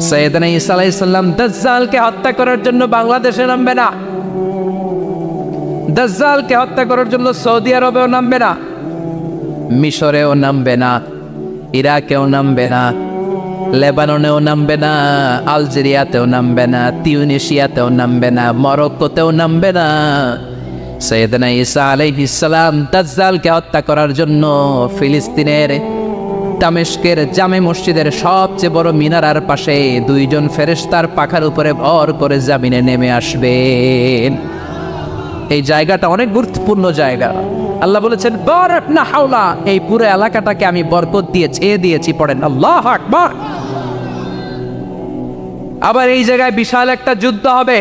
সাইয়েদনা ঈসা আলাইহিস সালাম দাজ্জালকে হত্যা করার জন্য বাংলাদেশে নামবে না, দাজ্জালকে হত্যা করার জন্য সৌদি আরবেও নামবে না, মিশরেও নামবে না, ইরাকেও নামবে না, লেবাননেও নামবে না, আলজেরিয়াতেও নামবে না, তিউনিসিয়াতেও নামবে না, মরক্কোতেও নামবে না। সাইয়েদনা ঈসা আলাইহিস সালাম দাজ্জালকে হত্যা করার জন্য ফিলিস্তিনের দামেস্কের জামে মসজিদের সবচেয়ে বড় মিনারার পাশে দুইজন ফেরেশতার পাখার উপরে ভর করে জমিনে নেমে আসবেন। এই জায়গাটা অনেক গুরুত্বপূর্ণ জায়গা। আল্লাহ বলেছেন বারাক না হাওলা, এই পুরো এলাকাটাকে আমি বরকত দিয়ে ছেয়ে দিয়েছি। পড়েন আল্লাহু আকবার। আবার এই জায়গায় বিশাল একটা যুদ্ধ হবে।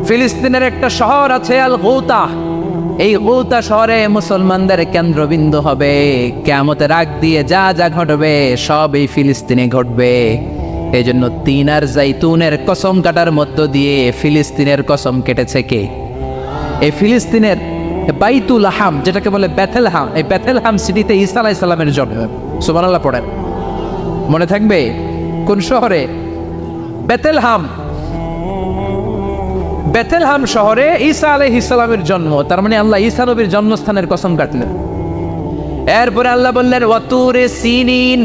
ফিলিস্তিনের একটা শহর আছে আল গৌতা, এই গৌতা শহরে মুসলমানদের কেন্দ্রবিন্দু হবে। কিয়ামতের আগ দিয়ে যা যা ঘটবে সব এই ফিলিস্তিনে ঘটবে। এই জন্য তিন আর জাইতুনের কসম কাটার মধ্য দিয়ে ফিলিস্তিনের কসম কেটেছে কে? এই ফিলিস্তিনের বাইতুল হাম, যেটাকে বলে বেথেলহাম, এই বেথেলহাম সিটিতে ঈসা আলাইহিস সালামের জন্ম। সুবহানাল্লাহ পড়েন। মনে থাকবে কোন শহরে? বেথেলহাম। বেথেলহাম শহরে ঈসা আলাইহিস সালামের জন্ম। তার মানে আল্লাহ ঈসা নবীর জন্মস্থানের কসম কাটলেন। এরপরে আল্লাহ বললেন ওয়াতুরে সিনিন,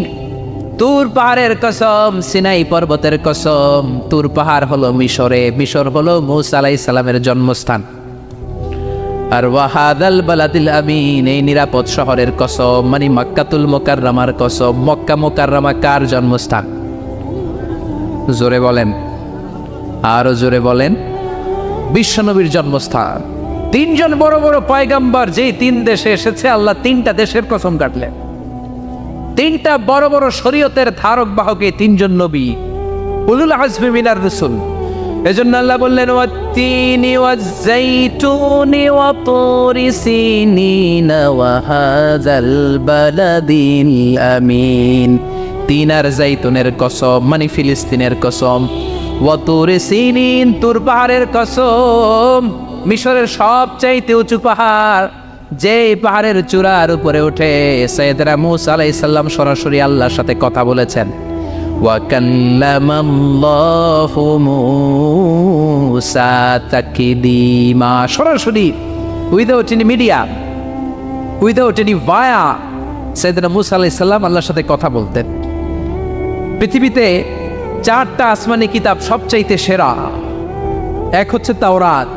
তুর পাহাড়ের কসম, সিনাই পর্বতের কসম। তুর পাহাড় হলো মিশরে, মিশর হলো মূসা আলাইহিস সালামের জন্মস্থান। আর ওয়াহাদাল বালাদিল আমিন, এই নিরাপদ শহরের কসম, মানে মক্কাতুল মুকাররমার কসম। মক্কা মুকাররমা কার জন্মস্থান? জোরে বলেন, আরো জোরে বলেন। বিশ্বনবীর জন্মস্থান। তিনজন বড় বড় পয়গাম্বর যেই তিন দেশে এসেছে, আল্লাহ তিনটা দেশের কসম কাটলেন। তিনটা বড় বড় শরীয়তের ধারক বাহক এই তিনজন নবী, উলুল আজমি মিনার রাসূল। এজন্য আল্লাহ বললেন ওয়াত্তিনি ওয়াজ-যাইতুনি ওয়া তুরি সিনিন ওয়া হাযাল বালাদিল আমিন। তিন আর জাইতুনের কসম, মানে ফিলিস্তিনের কসম। ওয়া তুরি সিনিন, তুর পাহাড়ের কসম, মিশরের সবচাইতে উঁচু পাহাড়, যে পাহাড়ের চূড়ার উপরে উঠে সাইয়েদনা মূসা আলাইহিস সালাম সরাসরি আল্লাহর সাথে কথা বলেছেন। ওয়া কাল্লামাল্লাহু মূসা তাকলিমা, সরাসরি without any media, without any via সাইয়েদনা মূসা আলাইহিস সালাম আল্লাহর সাথে কথা বলতেন। পৃথিবীতে চারটা আসমানি কিতাব সবচাইতে সেরা। এক হচ্ছে তাওরাত,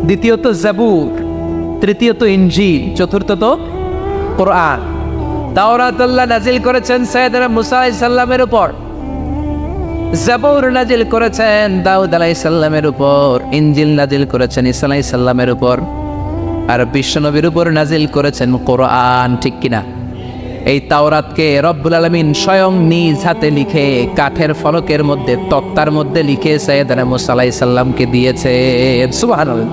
দ্বিতীয়ত জাবুর, তৃতীয়ত ইনজিল, চতুর্থত কোরআন। তাওরাত আল্লাহ নাজিল করেছেন সাইয়েদনা মূসা আলাইহিস সালামের উপর, জাবুর নাজিল করেছেন দাউদ আলাইহিস সালামের উপর, ইনজিল নাজিল করেছেন ঈসা আলাইহিস সালামের উপর, আর বিশ্বনবীর উপর নাজিল করেছেন কোরআন। ঠিক কিনা? এই তাওরাতকে রব্বুল আলামিন স্বয়ং নিজ হাতে লিখে কাঠের ফলকের মধ্যে, তক্তার মধ্যে লিখে সাইয়েদনা মূসা আলাইহিস সালামকে দিয়েছেন। সুবহানাল্লাহ।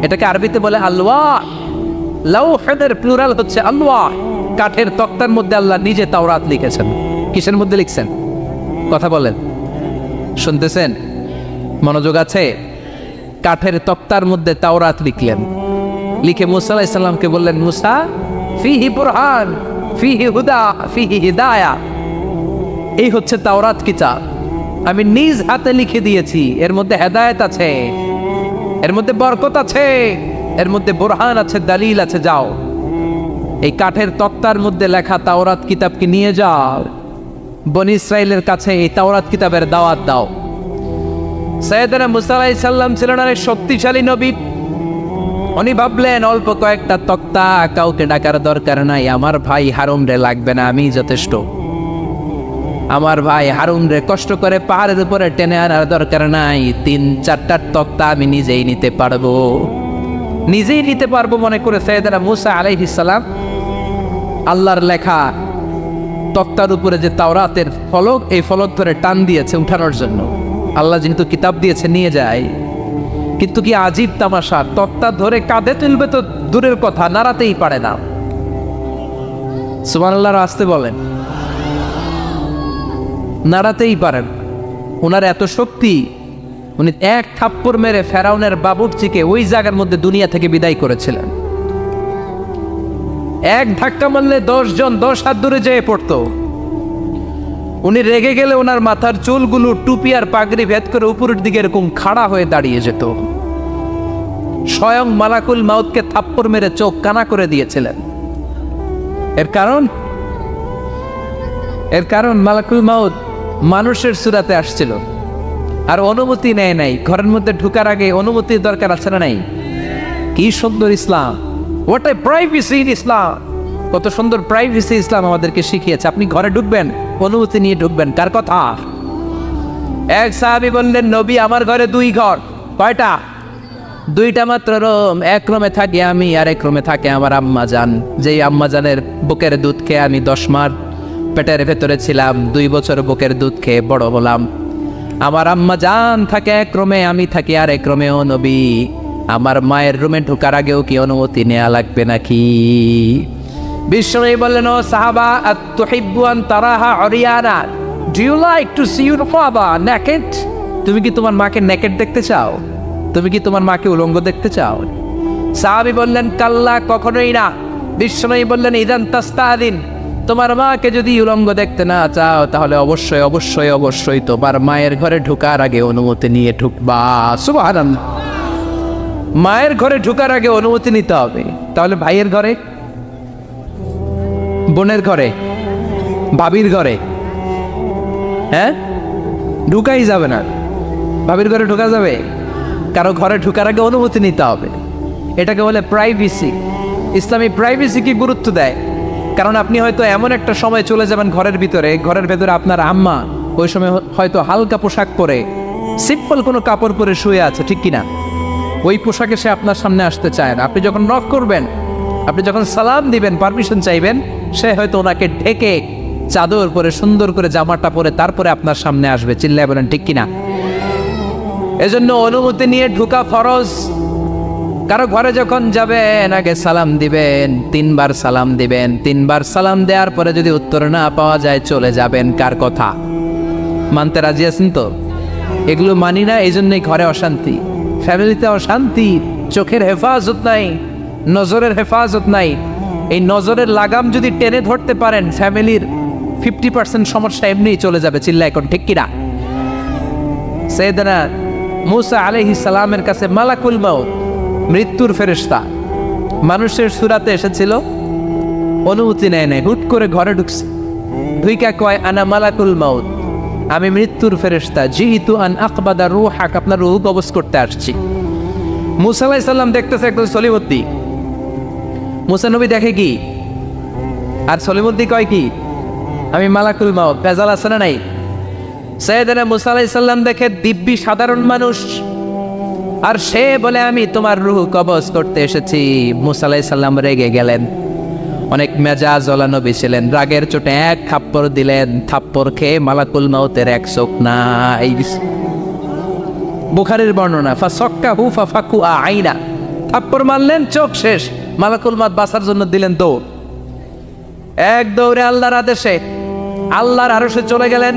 এটাকে আরবিতে বলে আলওয়াহ। লাউহের প্লুরাল হচ্ছে আলওয়াহ। কাঠের তক্তার মধ্যে আল্লাহ নিজে তাওরাত লিখেছেন। কিসের মধ্যে লিখছেন? কথা বলেন, শুনতেছেন? মনোযোগ আছে? কাঠের তক্তার মধ্যে তাওরাত লিখলেন। লিখে মূসা আলাইহিস সালামকে বললেন, মূসা ফিহি বুরহান, ফিহি হুদা, ফিহি হিদায়া। এই হচ্ছে তাওরাত কিতাব, আমি নিজ হাতে লিখে দিয়েছি। এর মধ্যে হেদায়েত আছে, এর মধ্যে বরকত আছে, এর মধ্যে বুরহান আছে, দলিল আছে। যাও এই কাঠের তক্তার মধ্যে লেখা তাওরাত কিতাবকে নিয়ে যাও, বনি ইসরাইলের কাছে এই তাওরাত কিতাবের দাওয়াত দাও। সাইয়েদনা মূসা আলাইহিস সালাম ছিলেন অনেক শক্তিশালী নবী। উনি ভাবলেন অল্প কয়েকটা তক্তা, কাউকে ডাকার দরকার নাই, আমার ভাই হারুন রে লাগবে না, আমি যথেষ্ট। আমার ভাই হারুন রে কষ্ট করে পাহাড়ের উপরে টেনে আনার দরকার নাই, 3-4টা তক্তা আমি নিজেই নিতে পারবো, নিজেই নিতে পারবো মনে করে সাইয়েদনা মূসা আলাইহিস সালাম আল্লাহর লেখা তক্তার উপরে যে তাওরাতের ফলক, এই ফলক ধরে টান দিয়েছে উঠানোর জন্য। আল্লাহ যেহেতু কিতাব দিয়েছে নিয়ে যায়, কিন্তু কি আজীব তামাশা, তক্তা ধরে কাঁধে তুলবে তো দূরের কথা, নাড়াতেই পারে না। সুবহানাল্লাহ আসতে বলেন, নাড়াতেই পারেন। ওনার এত শক্তি, উনি এক থাপ্পড় মেরে ফেরাউনের বাবুর্চিকে ওই জায়গার মধ্যে দুনিয়া থেকে বিদায় করেছিলেন। এক ধাক্কা মারলে 10 জন 10 হাত দূরে যেয়ে পড়তো। উনি রেগে গেলে ওনার মাথার চুলগুলো টুপি আর পাগড়ি ভেদ করে উপরের দিকে এরকম খাড়া হয়ে দাঁড়িয়ে যেত। স্বয়ং মালাকুল মাউতকে থাপ্পড় মেরে চোখ কানা করে দিয়েছিলেন। এর কারণ মালাকুল মাউত মানুষের সুরাতে আসছিল আর অনুমতি নেয় নাই। ঘরের মধ্যে ঢুকার আগে অনুমতির দরকার আছে না নাই? কি সুন্দর ইসলাম, হোয়াট এ প্রাইভেসি ইন ইসলাম। কত সুন্দর প্রাইভেসি ইসলাম আমাদেরকে শিখিয়েছে। আপনি ঘরে ঢুকবেন, অনুমতি নিয়ে ঢুকবেন। কার কথা? এক সাহাবী বললেন, নবী আমার ঘরে 2 ঘর। কয়টা? 2টা মাত্র রুম। এক রুমে থাকি আমি, আর এক রুমে থাকে আমার আম্মা জান। যেই আম্মা জানের বুকের দুধ খেয়ে আমি 10 মাস পেটের ভেতরে ছিলাম, 2 বছর বুকের দুধ খেয়ে বড় হলাম। আমার আম্মা জান থাকে এক রুমে, আমি থাকি আর এক রুমে। ও নবী, আমার মায়ের রুমে ঢোকার আগেও কি অনুমতি নেওয়া লাগবে নাকি? বিশ্বনবী বললেন, ও সাহাবা, আতুহিব্বু আন তারাহা উরিয়ানা, do you like to see your father naked? তুমি কি তোমার মাকে নেকেড দেখতে চাও? তুমি কি তোমার মাকে উলঙ্গ দেখতে চাও? সাহাবী বললেন, কাল্লা, কখনোই না। বিশ্বনবী বললেন, ইদান তাস্তাদিন, তোমার মাকে যদি উলঙ্গ দেখতে না চাও তাহলে অবশ্যই অবশ্যই অবশ্যই তোমার মায়ের ঘরে ঢোকার আগে অনুমতি নিয়ে ঢুকবা। সুবহানাল্লাহ। মায়ের ঘরে ঢোকার আগে অনুমতি নিতে হবে। তাহলে ভাইয়ের ঘরে, বোনের ঘরে, ভাবির ঘরে, হ্যাঁ, ঢুকাই যাবে না। ভাবির ঘরে ঢোকা যাবে? কারো ঘরে ঢোকার আগে অনুমতি নিতে হবে। এটাকে বলে প্রাইভেসি। ইসলামী প্রাইভেসি কি গুরুত্ব দেয়? কারণ আপনি হয়তো এমন একটা সময় চলে যাবেন ঘরের ভিতরে আপনার আম্মা ওই সময় হয়তো হালকা পোশাক পরে, সিম্পল কোনো কাপড় পরে শুয়ে আছে, ঠিক কিনা? ওই পোশাকে সে আপনার সামনে আসতে চায় না। আপনি যখন নক করবেন, আপনি যখন সালাম দিবেন, পারমিশন চাইবেন, সে হয়তো ওনাকে ঢেকে চাদর পরে সুন্দর করে জামাটা পরে তারপরে আপনার সামনে আসবে। চিল্লায় বলেন ঠিক কিনা? এজন্য অনুমতি নিয়ে ঢোকা ফরজ। কারো ঘরে যখন যাবেন আগে সালাম দিবেন, 3 বার সালাম দিবেন। 3 বার সালাম দেওয়ার পরে যদি উত্তর না পাওয়া যায় চলে যাবেন। কার কথা? মানতে রাজি আছেন তো? এগুলো মানি না, এই জন্যই ঘরে অশান্তি, ফ্যামিলিতে অশান্তি। চোখের হেফাজত নাই, নজরের হেফাজত নাই। এই নজরের লাগাম যদি টেনে ধরতে পারেন, ফ্যামিলির 50% সমস্যা এমনিই চলে যাবে। চিল্লা এখন ঠিক কিনা? সাইয়েদনা মুসা আলাইহিস সালামের কাছে মালাকুল মাউত, মৃত্যুর ফেরেশতা, মানুষের সুরাতে এসেছিল, অনুমতি নেয় নাই, হুট করে ঘরে ঢুকছে। ঢুইকা কয়, আনা মালাকুল মাউত, আমি মৃত্যুর ফেরেশতা, জিইতু আন আকবাদা রূহাক, আপনার রূহ কবজ করতে আসছি। মুসা আলাইহিস সালাম দেখতেছে একজন সলিমুদ্দি। মুসা নবী দেখে কি, আর সলিমুদ্দি কয় কি, আমি মালাকুল মাউত। ভেজাল আছে না নাই? সাইয়েদনা মুসা আলাইহিস সালাম দেখে দিব্যি সাধারণ মানুষ, আর সে বলে আমি তোমার রূহ কবজ করতে এসেছি। মুসা আলাইহিস সালাম রেগে গেলেন। অনেক মেজাজ ওয়ালা নবী ছিলেন। রাগের চোটে এক থাপ্পড় দিলেন। থাপ্পড় খেয়ে মালাকুল মাউতের এক চোখ নাই। বুখারীর বর্ণনা, ফাসাক্কাহু ফাফাকু আইনা, থাপ্পড় মারলেন, চোখ শেষ। মালাকুল মাউত বাঁচার জন্য দিলেন দৌড়। এক দৌড়ে আল্লাহর আদেশে আল্লাহর আরশে চলে গেলেন।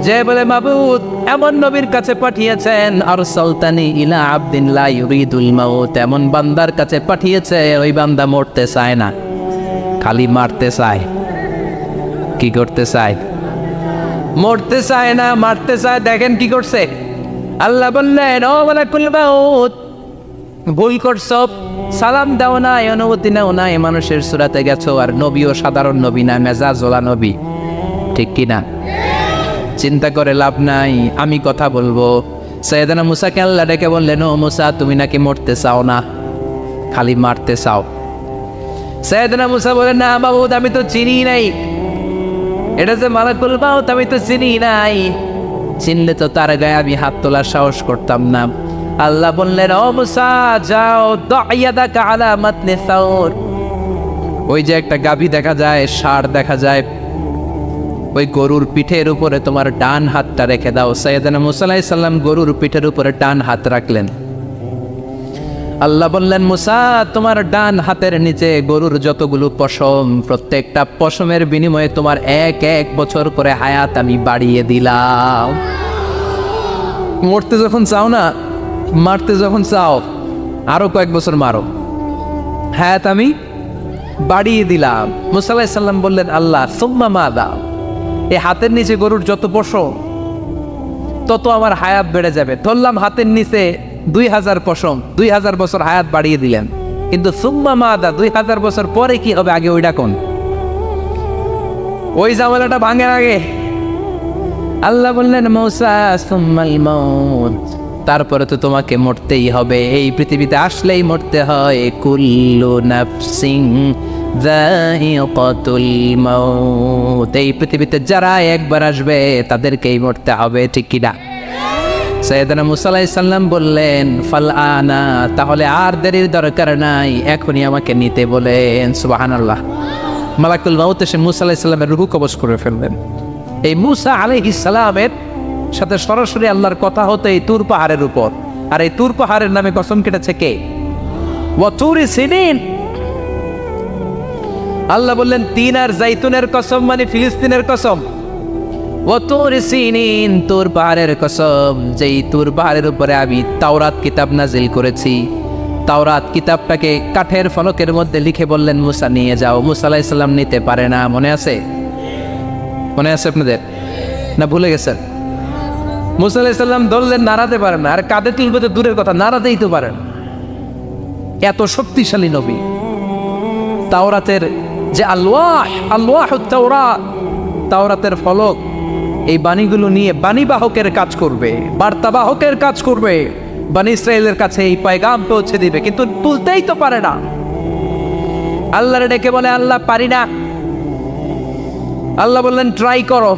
যে বলে, মাবুদ এমন নবীর কাছে পাঠিয়েছেন, আরসালতানি ইলা আবদিন লা ইউরিদুল মাউত, এমন বান্দার কাছে পাঠিয়েছে ওই বান্দা মরতে চায় না, খালি মারতে চায়। কি করতে চায়? মরতে চায় না, মারতে চায়। দেখেন কি করছে আল্লাহ। বললেন, ও মালাকুল মাউত, ভুল করছো, সালাম দাও না, অনুমতি নাও না, মানুষের সুরাতে গেছো, আর নবীও সাধারণ নবী না, মেজাজ ওলা নবী, ঠিক কিনা? চিন্তা করে লাভ নাই, আমি কথা বলবো। সাইয়েদনা মুসাকে আল্লাহ ডেকে বললেন, ও মুসা, তুমি নাকি মরতে চাও না, খালি মারতে চাও। সাইয়েদনা মুসা বলেন, না মাবুদ, আমি তো চিনি নাই, এটা যে মালাকুল মাউত আমি তো চিনি নাই, চিনলে তো তার গায়ে আমি হাত তোলার সাহস করতাম না। আল্লাহ বললেন, ও মুসা, যাও, দাইয়াদাকা আলা মাতনি সাউর, ওই যে একটা গাভী দেখা যায়, ষাঁড় দেখা যায়, ওই গরুর পিঠের উপরে তোমার ডান হাতটা রেখে দাও। সাইয়েদনা মুসা আলাইহিস সালাম গরুর পিঠের উপরে ডান হাত রাখলেন। আল্লাহ বললেন, মুসা, তোমার ডান হাতের নিচে গরুর যতগুলো পশম, প্রত্যেকটা পশমের বিনিময়ে তোমার 1 বছর করে হায়াত আমি বাড়িয়ে দিলাম। মরতে যখন চাও না, মারতে যখন চাও, আরো কয়েক বছর মারো, হায়াত আমি বাড়িয়ে দিলাম। মুসা আলাইহিস সালাম বললেন, আল্লাহ সুম্মা মাদা, এই হাতের নিচে গরুর যত পশম তত আমার হায়াত বেড়ে যাবে। ধরলাম হাতের নিচে 2000 পশম, 2000 বছর হায়াত বাড়িয়ে দিলেন, কিন্তু সুম্মা মাদা 2000 বছর পরে কি হবে আগে ওইটা কোন? ওই ঝামেলাটা ভাঙের আগে আল্লাহ বললেন মূসা সুম্মাল মাউত, তারপরে তো তোমাকে মরতেই হবে, এই পৃথিবীতে আসলেই মরতে হয়। কুল্লু নাফসিন যায়িকাতুল মাউত, এই পৃথিবীতে যারা একবার আসবে তাদেরকেই মরতে হবে, ঠিক কিনা? সাইয়েদনা মূসা আলাইহিস সালাম বললেন ফাল আনা, তাহলে আর দেরির দরকার নাই, এখনই আমাকে নিতে বলেন। সুবহানাল্লাহ। মালাকুল মাউত এসে মূসা আলাইহিস সালামের রূহ কবজ করে ফেললেন। এই মূসা আলাইহিস সালামের সাথে সরাসরি আল্লাহর কথা হতো এই তুর পাহাড়ের উপর, আর এই তুর পাহাড়ের নামে কসম কেটেছে কে? ওয়া তুরি সিনিন। আল্লাহ বললেন তিন আর জাইতুনের কসম, মানে ফিলিস্তিনের কসম। ওয়া তুরি সিনিন, তুর পাহাড়ের কসম, যেই তুর পাহাড়ের উপরে আমি তাওরাত কিতাব নাজিল করেছি। তাওরাত কিতাবটাকে কাঠের ফলকের মধ্যে লিখে বললেন মূসা নিয়ে যাও। মূসা আলাইহিস সালাম নিতে পারে না, মনে আছে? মনে আছে আপনাদের না ভুলে গেছেন? মূসা আলাইহিস সালাম ধরলেন, নাড়াতে পারেন না, আর কাঁধে তুলবে তো দূরের কথা, নাড়াতেই তো পারেন। এত শক্তিশালী নবী। তাওরাতের যে তাওরাতের ফলক, এই বাণীগুলো নিয়ে বাণীবাহকের কাজ করবে, বার্তাবাহকের কাজ করবে, বনী ইসরায়েলের কাছে এই পয়গাম পৌঁছে দিবে, কিন্তু তুলতেই তো পারে না। আল্লাহরে ডেকে বলে আল্লাহ পারি না। আল্লাহ বললেন ট্রাই করো,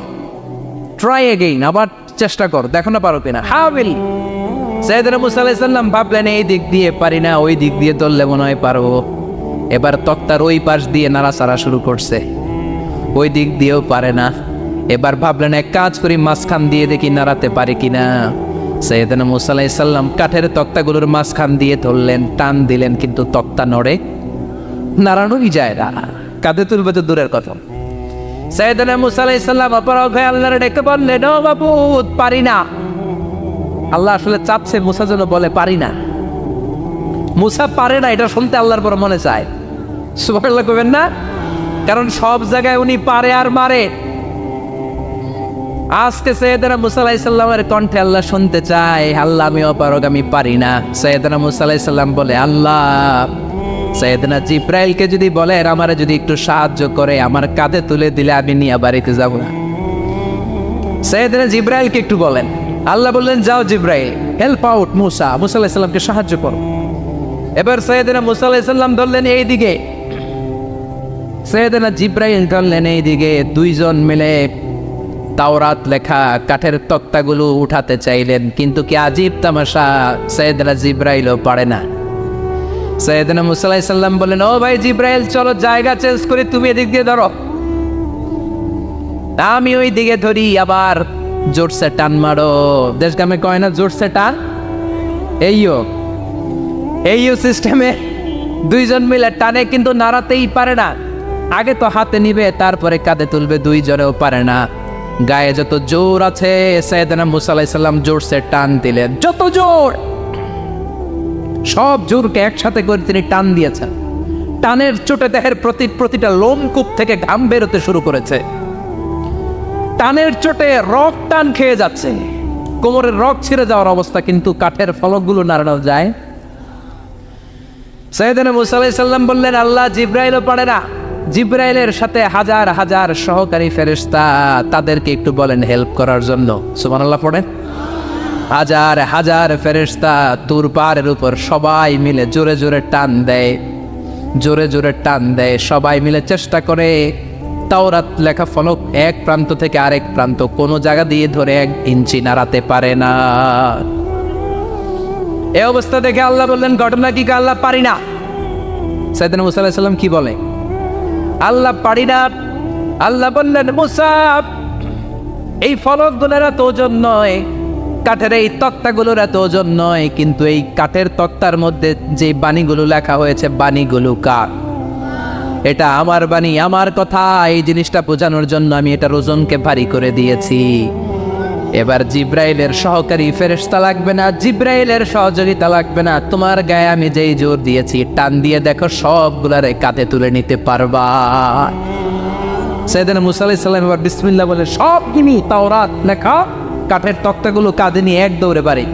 ট্রাই এগেইন, আবার চেষ্টা কর, দেখো না পারো কিনা। হাবিল সাইয়েদনা মূসা আলাইহিস সালাম ভাবলেন এই দিক দিয়ে পারি না, ওই দিক দিয়ে ধরলে মনে হয় পারবো। এবার তক্তার ওই পাশ দিয়ে নাড়াচাড়া শুরু করছে, ওই দিক দিয়েও পারে না। এবার ভাবলেন এক কাজ করি, মাঝখান দিয়ে দেখি নাড়াতে পারি কিনা। সাইয়েদনা মূসা আলাইহিস সালাম কাঠের তক্তাগুলোর মাঝখান দিয়ে ধরলেন, টান দিলেন, কিন্তু তক্তা নড়ে, নাড়ানোই যায় না, কাঁধে তুলবে তো দূরের কথা। সাইয়েদনা মূসা আলাইহিস সালাম অপারগ হয়ে আল্লাহরে ডেকে বললেন ও মাবুদ পারি না। আল্লাহ আসলে চাচ্ছে মূসা যেন বলে পারি না। মূসা পারে না এটা শুনতে আল্লাহর বড় মনে চায়। সুবহানাল্লাহ কইবেন না? কারণ সব জায়গায় উনি পারে আর মারে। আজকে সাইয়েদনা মূসা আলাইহিস সালামের কণ্ঠে আল্লাহ শুনতে চায় আল্লাহ আমি অপারগ, আমি পারি না। সাইয়েদনা মূসা আলাইহিস সালাম বলে আল্লাহ সাইয়েদনা জিব্রাইলকে যদি বলেন আমারে যদি একটু সাহায্য করে, আমার কাঁধে তুলে দিলে আমি নিয়ে বাড়িতে যাব না। সাইয়েদনা জিব্রাইলকে একটু বলেন। আল্লাহ বললেন যাও জিব্রাইল, হেল্প আউট মূসা, মূসা আলাইহিস সালামকে সাহায্য করো। এবার সাইয়েদনা মূসা আলাইহিস সালাম ধরলেন এই দিকে, সাইয়েদনা জিব্রাইল ধরলেন এই দিকে। দুইজন মিলে তাওরাত লেখা কাঠের তক্তাগুলো উঠাতে চাইলেন, কিন্তু কি আজীব তামাশা, সাইয়েদনা জিব্রাইলও পারে না। সাইয়েদনা মূসা আলাইহিস সালাম বলেন ও ভাই জিব্রাইল চলো জায়গা চেঞ্জ করে তুমি এদিক দিয়ে ধরো, আমি ওই দিকে ধরি, আবার জোরসে টান মারো। দেশগ্রামে কয় না জোরসে টান, এইও সিস্টেমে দুইজন মিলে টানে, কিন্তু নাড়াতেই পারে না। আগে তো হাতে নিবে তারপরে কাঁধে তুলবে, দুইজনেও পারে না। গায়ে যত জোর আছে সাইয়েদনা মূসা আলাইহিস সালাম জোরসে টান দিলেন, যত জোর, সব জোরকে একসাথে করে তিনি টান দিয়েছেন। টানের চোটে দেহের প্রতিটা লোমকূপ থেকে ঘাম বেরোতে শুরু করেছে। টানের চোটে রক টান খেয়ে যাচ্ছে, কোমরের রক ছিঁড়ে যাওয়ার অবস্থা, কিন্তু কাঠের ফলকগুলো নাড়ানো যায়। সাইয়েদনা মূসা আলাইহিস সালাম বললেন আল্লাহ জিব্রাইলও পারে না। জিব্রাইলের সাথে হাজার হাজার সহকারী ফেরেশতা, তাদেরকে একটু বলেন হেল্প করার জন্য। সুবহানাল্লাহ পড়েন। হাজার হাজার ফেরেশতা তুর পাহাড়ের উপর সবাই মিলে জোরে জোরে টান দেয়, জোরে জোরে টান দেয়, সবাই মিলে চেষ্টা করে তাওরাত লেখা ফলক এক প্রান্ত থেকে আরেক প্রান্ত কোনো জায়গা দিয়ে ধরে 1 ইঞ্চি নাড়াতে পারে না। এই অবস্থা দেখে আল্লাহ বললেন ঘটনা কি? আল্লাহ পারি না। সাইয়েদনা মূসা আলাইহিস সালাম কি বলে? আল্লাহ পারি না। আল্লাহ বললেন মূসা এই ফলকগুলোর এত ওজন নয়, কাঠের এই তক্তাগুলোর এত ওজন নয়, কিন্তু এই কাঠের তক্তার মধ্যে যে বাণীগুলো লেখা হয়েছে বাণীগুলো কার? এটা আমার বাণী, আমার কথা। এই জিনিসটা বোঝানোর জন্য আমি এটার ওজনকে ভারী করে দিয়েছি। এবার জিব্রাইলের সহকারী ফেরেশতা লাগবে না, জিব্রাইলের সহযোগিতা লাগবে না, তোমার গায়ে আমি যেই জোর দিয়েছি টান দিয়ে দেখো সবগুলারে কাঁধে তুলে নিতে পারবা। সাইয়েদনা মুসা আলাইহিস সালাম এবার বিসমিল্লাহ বলে সবগুলো তাওরাত লেখা কাঠের তক্তাগুলো কাঁধে নিয়ে এক দৌড়ে বাড়ি।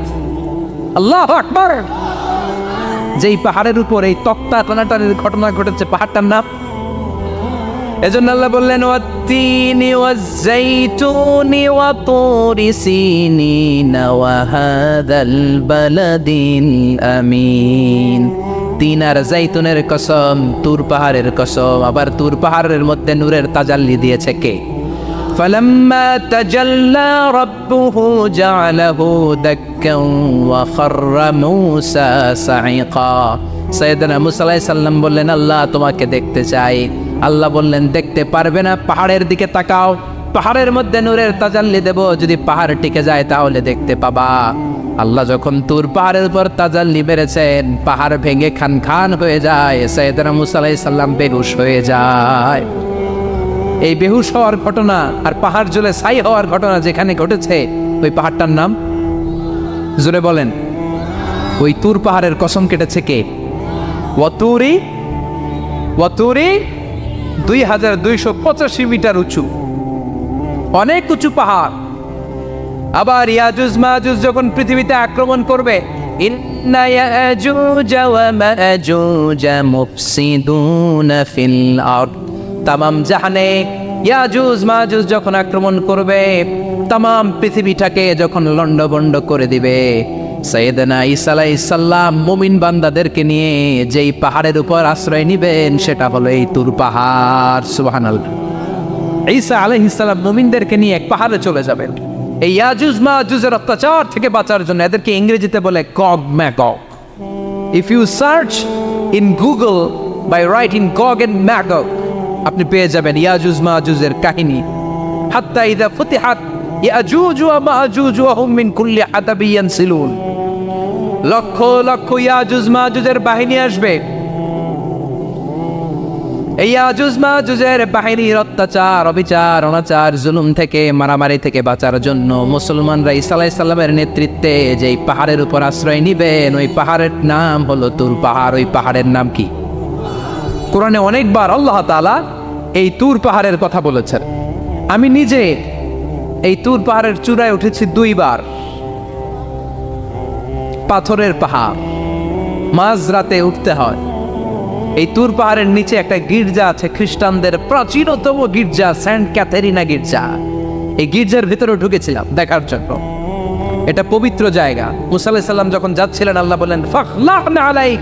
আল্লাহু আকবার। যেই পাহাড়ের উপর এই তক্তা টানাটানির ঘটনা ঘটেছে পাহাড়টার নাম, এজন্য আল্লাহ বললেন ওয়াত্তিনি ওয়াজ্জাইতুনি ওয়া তুরি সিনিনা ওয়া হাযাল বালাদিল আমিন। তিন আর জাইতুনের কসম, তুর পাহাড়ের কসম। আবার তুর পাহাড়ের মধ্যে নূরের তাজাল্লি দিয়েছে কে? ফালাম্মা তাজাল্লা রাব্বুহু জাআলাহু দাক্কান ওয়া খাররা মূসা সাইকা। সাইয়েদনা মুসা আলাইহিস সালাম বললেন আল্লাহ তোমাকে দেখতে চাই। আল্লাহ বললেন দেখতে পারবে না, পাহাড়ের দিকে তাকাও, পাহাড়ের মধ্যে নূরের তাজাল্লি দেব, যদি পাহাড় টিকে যায় তাহলে দেখতে পাবা। আল্লাহ যখন তুর পাহাড়ের উপর তাজাল্লি মেরেছেন, পাহাড় ভেঙে খান খান হয়ে যায়, সাইয়েদনা মুসা আলাইহিস সালাম বেহুশ হয়ে যায়। এই বেহুশ হওয়ার ঘটনা আর পাহাড় জ্বলে ছাই হওয়ার ঘটনা যেখানে ঘটেছে, ওই পাহাড়টার নাম জোরে বলেন। ওই তুর পাহাড়ের কসম কেটেছে কে? ওয়াতুরি। ওয়াতুরি 2285 মিটার উঁচু, অনেক উঁচু পাহাড়। আবার ইয়াজুজ মাজুজ যখন পৃথিবীতে আক্রমণ করবে, ইন্না ইয়াজুজ ওয়া মাজুজ মুফসিদুনা ফিল আরদ। তামাম জাহানে ইয়াজুজ মাজুজ যখন আক্রমণ করবে, তামাম পৃথিবীটাকে যখন লন্ডভন্ড করে দিবে, সাইয়েদনা ঈসা আলাইহিস সালাম মুমিন বান্দাদেরকে নিয়ে যেই পাহাড়ের উপর আশ্রয় নিবেন সেটা হলো এই তুর পাহাড়। সুবহানাল্লাহ। ঈসা আলাইহিস সালাম মুমিনদেরকে নিয়ে এক পাহাড়ে চলে যাবেন এই ইয়াজুজ মাজুজের অত্যাচার থেকে বাঁচার জন্য। এদেরকে ইংরেজিতে বলে Gog Magog. If you search in Google by writing Gog and Magog, আপনি পেয়ে যাবেন ইয়াজুজ মাজুজের কাহিনী। হাত্তা ইযা ফুতিহাত ইয়াজুজ ওয়া মাজুজ ওয়া হুম মিন কুল্লি হাদাবিন ইয়ানসিলুন। লক্ষ লক্ষ ইয়াজুজ মাজুজের বাহিনী আসবে। এই ইয়াজুজ মাজুজের বাহিনীর অত্যাচার, অবিচার, অনাচার, জুলুম থেকে, মারামারি থেকে বাঁচার জন্য মুসলমানরা ঈসা আলাইহিস সালামের নেতৃত্বে যেই পাহাড়ের উপর আশ্রয় নিবেন, ওই পাহাড়ের নাম হলো তুর পাহাড়। ওই পাহাড়ের নাম কি? কোরআনে অনেকবার আল্লাহ তাআলা এই তুর পাহাড়ের কথা বলেছেন। আমি নিজে এই তুর পাহাড়ের চূড়ায় উঠেছি 2 বার। পাথরের পাহাড়, মাঝরাতে উঠতে হয়। এই তুর পাহাড়ের নিচে একটা গির্জা আছে, খ্রিস্টানদের প্রাচীনতম গির্জা, সেন্ট ক্যাথেরিনা গির্জা। এই গির্জার ভিতরে ঢুকেছিলাম দেখার জন্য। এটা পবিত্র জায়গা। মুসা আলাইহিস সালাম যখন যাচ্ছিলেন, আল্লাহ বললেন ফাখলা'না আলাইক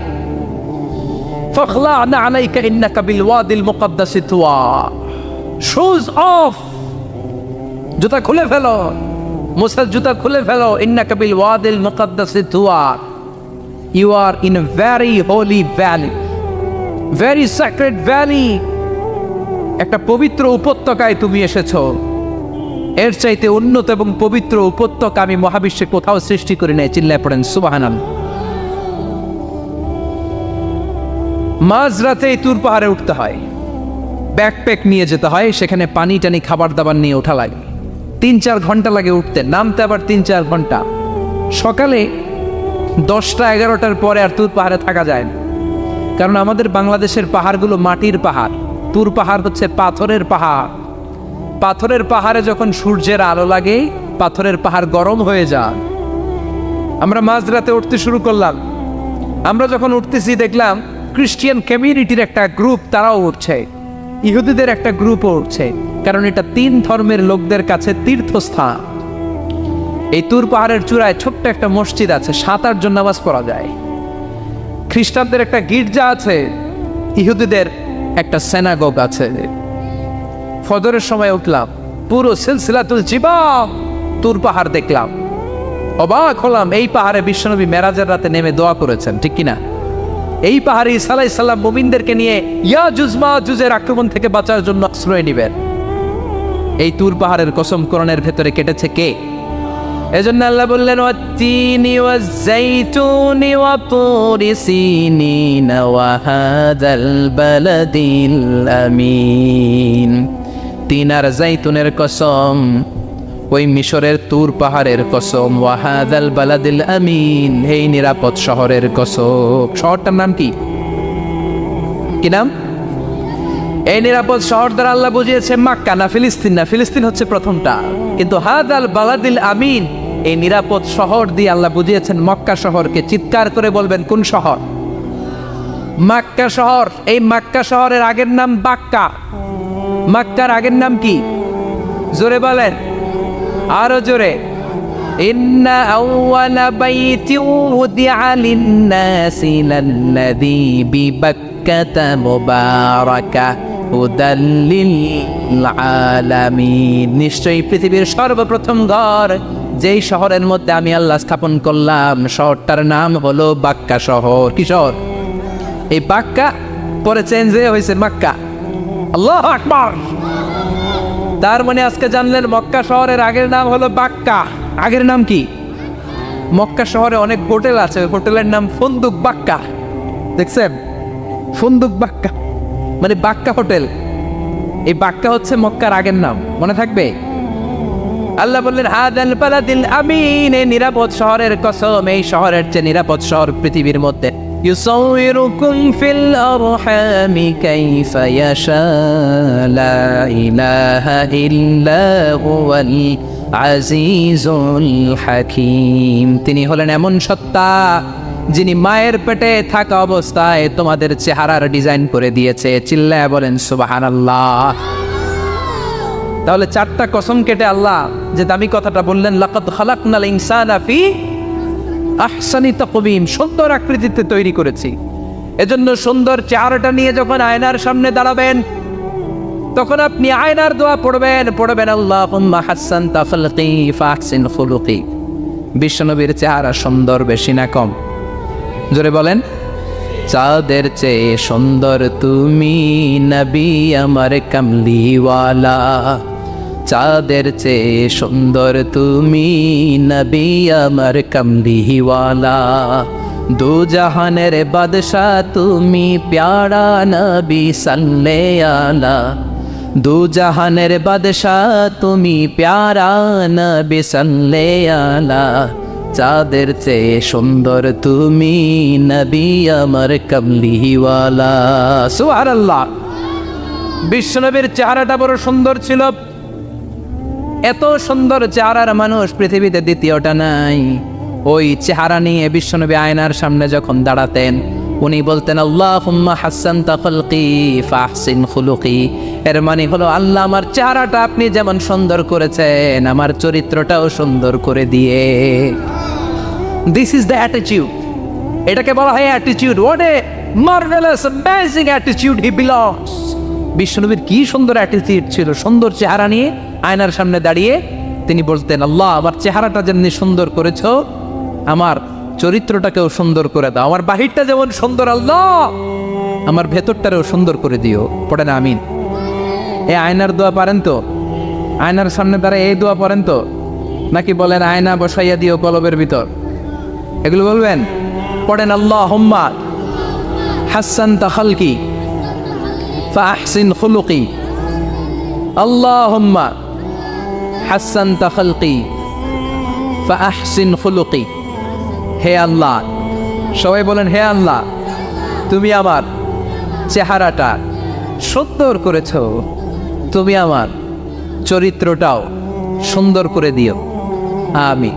ফাখলা'না আলাইকা ইন্নাকা বিল ওয়াদিল মুকদ্দাসি তুয়া। শুজ অফ, জুতা খুলে ফেলো। মুসা জুতা খুলে ফেলো। ইন্নাকা বিল ওয়াদিল মুকদ্দাসি তুয়া। You are in a very holy valley, very sacred valley. একটা পবিত্র উপত্যকায় তুমি এসেছো। এর চাইতে উন্নত এবং পবিত্র উপত্যকা আমি মহাবিশ্বে কোথাও সৃষ্টি করি নাই। চিল্লায় পড়েন সুবহানাল্লাহ। মাঝরাতে এই তুর পাহাড়ে উঠতে হয়, ব্যাকপ্যাক নিয়ে যেতে হয়, সেখানে পানি টানি খাবার দাবার নিয়ে ওঠা লাগে। 3-4 ঘন্টা লাগে উঠতে, নামতে আবার 3-4 ঘন্টা। সকালে 10টা-11টার পরে আর তুর পাহাড়ে থাকা যায় না, কারণ আমাদের বাংলাদেশের পাহাড়গুলো মাটির পাহাড়, তুর পাহাড় হচ্ছে পাথরের পাহাড়। পাথরের পাহাড়ে যখন সূর্যের আলো লাগে, পাথরের পাহাড় গরম হয়ে যায়। আমরা মাঝরাতে উঠতে শুরু করলাম। আমরা যখন উঠতেছি দেখলাম খ্রিস্টিয়ান কমিউনিটির একটা গ্রুপ, তারাও উঠছে, ইহুদিদের একটা গ্রুপও উঠছে, কারণ এটা 3 ধর্মের লোকদের কাছে তীর্থস্থান। এই তুর পাহাড়ের চূড়ায় ছোট্ট একটা মসজিদ আছে, 7-8 জন নামাজ পড়া যায়। খ্রিস্টানদের একটা গির্জা আছে, ইহুদিদের একটা সিনাগগ আছে। ফজরের সময় উঠলাম, পুরো সিলসিলাতুল জিবাল তুর পাহাড় দেখলাম। অবাক হলাম, এই পাহাড়ে বিশ্বনবী মেরাজের রাতে নেমে দোয়া করেছেন, ঠিক কিনা? এই পাহাড়ে ঈসা আলাইহিস সালাম মুমিনদেরকে নিয়ে ইয়াজুজ মাজুজের আক্রমণ থেকে বাঁচার জন্য আশ্রয় নেবেন। এই তুর পাহাড়ের কসম কোরআনের ভেতরে কেটেছে কে? এজন্য আল্লাহ বললেন ওয়াত্তিনি ওয়াজ্জাইতুনি ওয়া তুরি সিনিনা ওয়া হাযাল বালাদিল আমিন। তিন আর জাইতুনের কসম, ওই মিশরের তুর পাহাড়ের কসম, ওয়া হাযাল বালাদিল আমিন, এই নিরাপদ শহরের কসম। শহরটার নাম কি? কি নাম? এই নিরাপদ শহর দ্বারা আল্লাহ বুঝিয়েছে মক্কা, না ফিলিস্তিন, না ফিলিস্তিন হচ্ছে প্রথমটা, কিন্তু হাদাল বালাদিল আমিন, এই নিরাপদ শহর দিয়ে আল্লাহ বুঝিয়েছেন মক্কা শহরকে। চিৎকার করে বলবেন কোন শহর? মক্কা শহর। এই মক্কা শহরের আগের নাম বাক্কা। মক্কার আগের নাম কি? জোরে বলেন, আরো জোরে। ইন্না আউওয়ালা বাইতিন উদিআ লিন-নাসি লাল্লাযী বিবাক্কাতা মুবারাকা হুদাল লিল আলামিন। নিশ্চয়ই পৃথিবীর সর্বপ্রথম ঘর যেই শহরের মধ্যে আমি আল্লাহ স্থাপন করলাম, শহরটার নাম হলো বাক্কা শহর। কি শহর? এই বাক্কা পরে চেঞ্জ হয়ে হয়েছে মক্কা। আল্লাহু আকবার। তার মানে আজকে জানলেন মক্কা শহরের আগের নাম হলো বাক্কা। আগের নাম কি? মক্কা শহরে অনেক হোটেল আছে, হোটেলের নাম ফুন্দুক বাক্কা। দেখছেন? ফুন্দুক বাক্কা মানে বাক্কা হোটেল। এই বাক্কা হচ্ছে মক্কার আগের নাম, মনে থাকবে। আল্লাহ বললেন হাদাল বালাদিল আমিন, এই নিরাপদ শহরের কসম, এই শহরের চেয়ে নিরাপদ শহর পৃথিবীর মধ্যে। ইউসাউইরুকুম ফিল আরহামি কাইফা ইয়াশা লা ইলাহা ইল্লা হুয়াল আজিজুল হাকিম। তিনি হলেন এমন সত্তা যিনি মায়ের পেটে থাকা অবস্থায় তোমাদের চেহারার ডিজাইন করে দিয়েছে। চিল্লায়া বলেন সুবহানাল্লাহ। তাহলে চারটা কসম কেটে আল্লাহ যে দামি কথাটা বললেন, লাকাদ খালাকনাল ইনসানা ফি আহসানি তাকওয়িম, সুন্দর আকৃতিতে তৈরি করেছি। এজন্য সুন্দর চেহারাটা নিয়ে যখন আয়নার সামনে দাঁড়াবেন, তখন আপনি আয়নার দোয়া পড়বেন আল্লাহুম্মা হাসসানতা খালকি ফাহসিন খুলুকি। বিশ্বনবীর চেহারা সুন্দর বেশি না কম? জোরে বলেন। চাঁদের চেয়ে সুন্দর তুমি নবী আমার কামলিওয়ালা, চাঁদের চেয়ে সুন্দর তুমি নবী আমার কামলিওয়ালা। দু জাহানের বাদশাহ তুমি প্যারা নবী সাল্লে আলা, দু জাহানের বাদশাহ তুমি প্যারা নবী সাল্লে আলা। চাঁদের চেয়ে সুন্দর তুমি নবী আমার কামলিওয়ালা। সুবহানাল্লাহ। বিশ্বনবীর চেহারাটা বড় সুন্দর ছিল। এত সুন্দর চেহারার মানুষ পৃথিবীতে দ্বিতীয়টা নাই। ওই চেহারা নিয়ে বিশ্বনবী আয়নার সামনে যখন দাঁড়াতেন, উনি বলতেন আল্লাহুম্মা হাসসানতা খালকি ফাহসিন খুলুকি। এর মানে হলো, আল্লাহ আমার চেহারাটা আপনি যেমন সুন্দর করেছেন, আমার চরিত্রটাও সুন্দর করে দিয়ে। This is the attitude. এটাকে বলা হয় attitude. What a marvellous amazing attitude he belongs. বিশ্বনবীর কি সুন্দর অ্যাটিটিউড ছিল। সুন্দর চেহারা নিয়ে আয়নার সামনে দাঁড়িয়ে তিনি বলতেন, আল্লাহ আমার চেহারাটা যেমনি সুন্দর করেছো, আমার চরিত্রটাকেও সুন্দর করে দাও। আমার বাহিরটা যেমন সুন্দর, আল্লাহ আমার ভেতরটারেও সুন্দর করে দিও। পড়েন আমিন। এই আয়নার দোয়া পারেন তো? আয়নার সামনে দাঁড়ায় এই দোয়া পড়েন তো? নাকি বলেন আয়না বসাইয়া দিও কলবের ভিতর? এগুলো বলবেন? পড়েন আল্লাহুম্মা হাসসানতা খালকি ফাহসিন খুলুকি, আল্লাহুম্মা হাসসানতা খালকি ফাহসিন খুলুকি। হে আল্লাহ, সবাই বলেন হে আল্লাহ, তুমি আমার চেহারাটা সুন্দর করেছ, তুমি আমার চরিত্রটাও সুন্দর করে দিও। আমিন।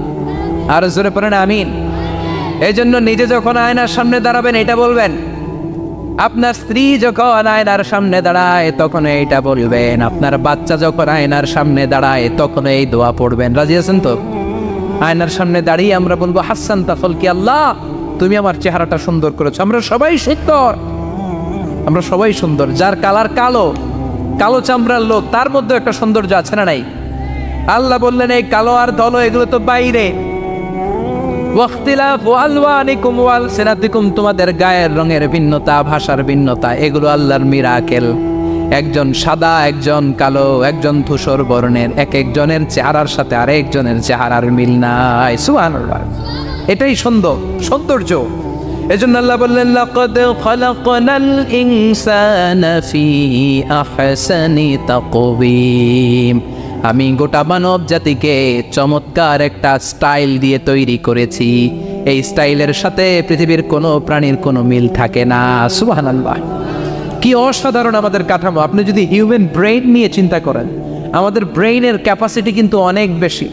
আর জোরে পড়েন আমিন। এই জন্য নিজে যখন আয়নার সামনে দাঁড়াবেন এটা বলবেন, আপনার স্ত্রী যখন আয়নার সামনে দাঁড়ায় তখন এইটা বলবেন, আপনার বাচ্চা যখন আয়নার সামনে দাঁড়ায় তখন এই দোয়া পড়বেন। রাজি আছেন তো? আয়নার সামনে দাঁড়িয়ে আমরা বলবো হাসসানতা খালকি, আল্লাহ তুমি আমার চেহারাটা সুন্দর করেছো। আমরা সবাই সুন্দর, আমরা সবাই সুন্দর। যার কালার কালো, কালো চামড়ার লোক, তার মধ্যে একটা সৌন্দর্য আছে না নাই? আল্লাহ বললেন এই কালো আর ধলো এগুলো তো বাইরে। ওয়াখতিলাফু আলওয়ানিকুম ওয়া আলসিনাতিকুম, তোমাদের গায়ের রঙের ভিন্নতা, ভাষার ভিন্নতা, এগুলো আল্লাহর মিরাকেল। একজন সাদা, একজন কালো, একজন ধূসর বর্ণের, এক একজনের চেহারার সাথে আরেকজনের চেহারার মিল নাই। সুবহানাল্লাহ। এটাই সৌন্দর্য। এজন্য আল্লাহ বললেন লাকাদ খালাকনাল ইনসানা ফি আহসানি তাকওয়িম, আমি গোটা মানব জাতিকে চমৎকার একটা স্টাইল দিয়ে তৈরি করেছি। এই স্টাইলের সাথে পৃথিবীর কোনো প্রাণীর কোনো মিল থাকে না। সুবহানাল্লাহ। কি অসাধারণ আমাদের কাঠামো। আপনি যদি হিউম্যান ব্রেইন নিয়ে চিন্তা করেন, আমাদের ব্রেইনের ক্যাপাসিটি কিন্তু অনেক বেশি।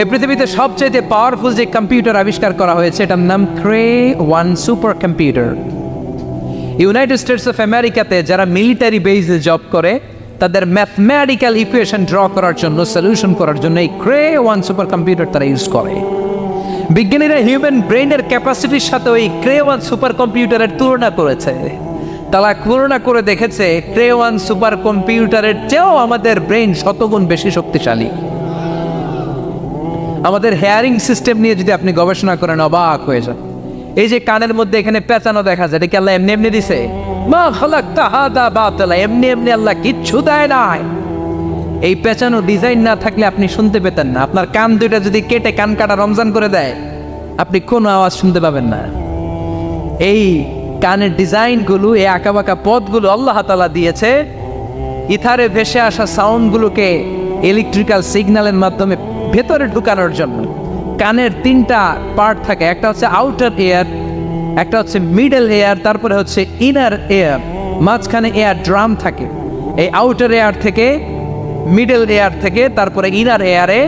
এই পৃথিবীতে সবচেয়ে পাওয়ারফুল যে কম্পিউটার আবিষ্কার করা হয়েছে এটার নাম Cray one super computer. United States of আমেরিকাতে যারা মিলিটারি বেসে জব করে তাদের ম্যাথমেটিক্যাল ইকুয়েশন ড্র করার জন্য, সলিউশন করার জন্য এই ক্রে-1 সুপার কম্পিউটার তারা ইউজ করে। বিজ্ঞানীরা হিউম্যান ব্রেইনের ক্যাপাসিটির সাথে ওই ক্রে-1 সুপার কম্পিউটারের তুলনা করেছে। তারা তুলনা করে দেখেছে ক্রে-1 সুপার কম্পিউটারের চেয়েও আমাদের ব্রেইন শতগুণ বেশি শক্তিশালী। আমাদের হেয়ারিং সিস্টেম নিয়ে যদি আপনি গবেষণা করেন অবাক হয়ে যান। এই যে কানের মধ্যে এখানে পেঁচানো দেখা যায়, এটা কি আল্লাহ এমনি এমনি দিছে? মা খালাকতা হাদা বাতিলা, এমনি এমনি আল্লাহ কিচ্ছু দেয় নাই। এই পেঁচানো ডিজাইন না থাকলে আপনি শুনতে পেতেন না। আপনার কান দুইটা যদি কেটে কান কাটা রমজান করে দেয়, আপনি কোনো আওয়াজ শুনতে পাবেন না। এই কানের ডিজাইনগুলো, এই আঁকাবাঁকা পথগুলো আল্লাহ তাআলা দিয়েছে ইথারে ভেসে আসা সাউন্ডগুলোকে ইলেকট্রিক্যাল সিগন্যালের মাধ্যমে ভেতরে ঢুকানোর জন্য। কানের 3টা পার্ট থাকে, একটা হচ্ছে আউটার এয়ার, একটা হচ্ছে মিডল এয়ার, তারপরে হচ্ছে ইনার এয়ার, মাঝখানে এয়ার ড্রাম থাকে। এই আউটার এয়ার থেকে, মিডল এয়ার থেকে তারপরে ইনার এয়ারে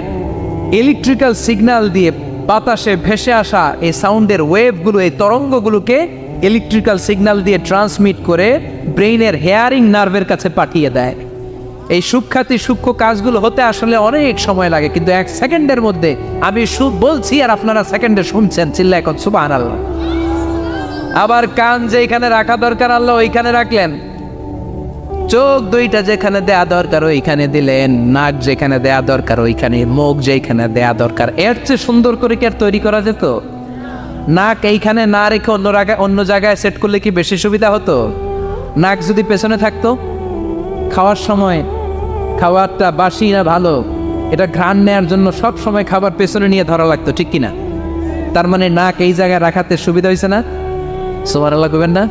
ইলেকট্রিক্যাল সিগন্যাল দিয়ে বাতাসে ভেসে আসা এই সাউন্ডের ওয়েভগুলো, এই তরঙ্গগুলোকে ইলেকট্রিক্যাল সিগন্যাল দিয়ে ট্রান্সমিট করে ব্রেইনের হেয়ারিং নার্ভের কাছে পাঠিয়ে দেয়। এই সূক্ষ্ম কাজগুলো হতে আসলে অনেক সময় লাগে, কিন্তু 1 সেকেন্ডের মধ্যে আমি বলছি আর আপনারা সেকেন্ডে শুনছেন। চিল্লা এখন সুবহানাল্লাহ। আবার কান যেখানে রাখা দরকার আল্লাহ ওইখানে রাখলেন, চোখ দুইটা যেখানে দেয়া দরকার ওইখানে দিলেন, নাক যেখানে দেয়া দরকার ওইখানে, মুখ যেখানে দেয়া দরকার। এর চেয়ে সুন্দর করে কি আর তৈরি করা যেত? নাক এইখানে না রেখে অন্য জায়গায় সেট করলে কি বেশি সুবিধা হতো? নাক যদি পেছনে থাকতো, খাওয়ার সময় খাবারটা বাসি না ভালো এটা ঘ্রাণ নেওয়ার জন্য সব সময় খাবার পেছনে নিয়ে ধরা লাগতো, ঠিক কিনা? তার মানে নাক এই জায়গায় রাখাতে সুবিধা হয়েছে না? সুবহানাল্লাহ কইবেন না?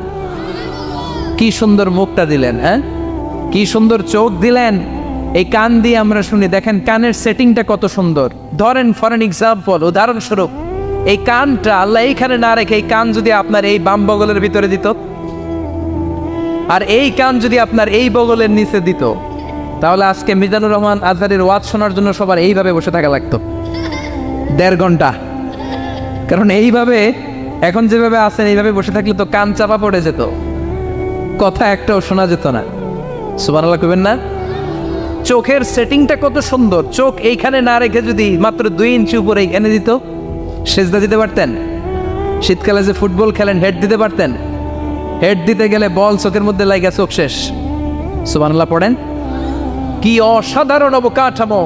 কি সুন্দর মুখটা দিলেন, হ্যাঁ, কি সুন্দর চোখ দিলেন। এই কান দিয়ে আমরা শুনি, দেখেন কানের সেটিংটা কত সুন্দর। ধরেন ফর এন এক্সাম্পল, উদাহরণস্বরূপ এই কানটা আল্লাহ এইখানে না রেখে এই কান যদি আপনার এই বাম বগলের ভিতরে দিত, আর এই কান যদি আপনার এই বগলের নিচে দিত, তাহলে আজকে মিজানুর রহমান আজহারের ওয়াজ শোনার জন্য সবার এইভাবে বসে থাকা লাগতো 1.5 ঘন্টা। কারণ এইভাবে এখন যেভাবে আছেন এইভাবে বসে থাকলে তো কান চাপা পড়ে যেত, কথা একটাও শোনা যেত না। সুবহানাল্লাহ কইবেন না? চোখের সেটিংটা কত সুন্দর। চোখ এইখানে না রেখে যদি মাত্র 2 ইঞ্চি উপরে এনে দিত, সেজদা দিতে পারতেন। শীতকালে যে ফুটবল খেলেন, হেড দিতে পারতেন। হেড দিতে গেলে বল চোখের মধ্যে লাগা, চোখ শেষ। সুবহানাল্লাহ পড়েন। কি অসাধারণ অবকাঠামো!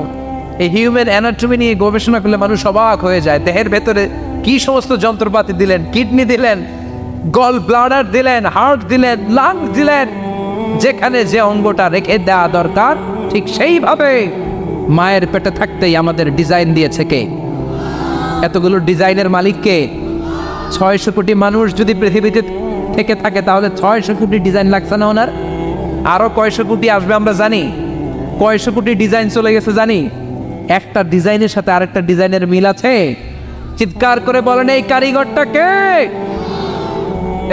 এই হিউম্যান অ্যানাটমি নিয়ে গবেষণা করলে মানুষ অবাক হয়ে যায়। দেহের ভেতরে কি সমস্ত যন্ত্রপাতি দিলেন, কিডনি দিলেন, গল ব্লাডার দিলেন, হার্ট দিলেন, লাং দিলেন। যেখানে যে অঙ্গটা রেখে দেওয়া দরকার ঠিক সেইভাবে মায়ের পেটে থাকতেই আমাদের ডিজাইন দিয়েছে কে? এতগুলো ডিজাইনের মালিক কে? 600 কোটি মানুষ যদি পৃথিবীতে থেকে থাকে তাহলে 600 কোটি ডিজাইন লাগছে না ওনার? আরো কয়শো কোটি আসবে আমরা জানি। কয়শো কোটি ডিজাইন চলে গেছে জানি। একটা ডিজাইনের সাথে আরেকটা ডিজাইনের মিল আছে? চিৎকার করে বলেন এই কারিগরটা কে?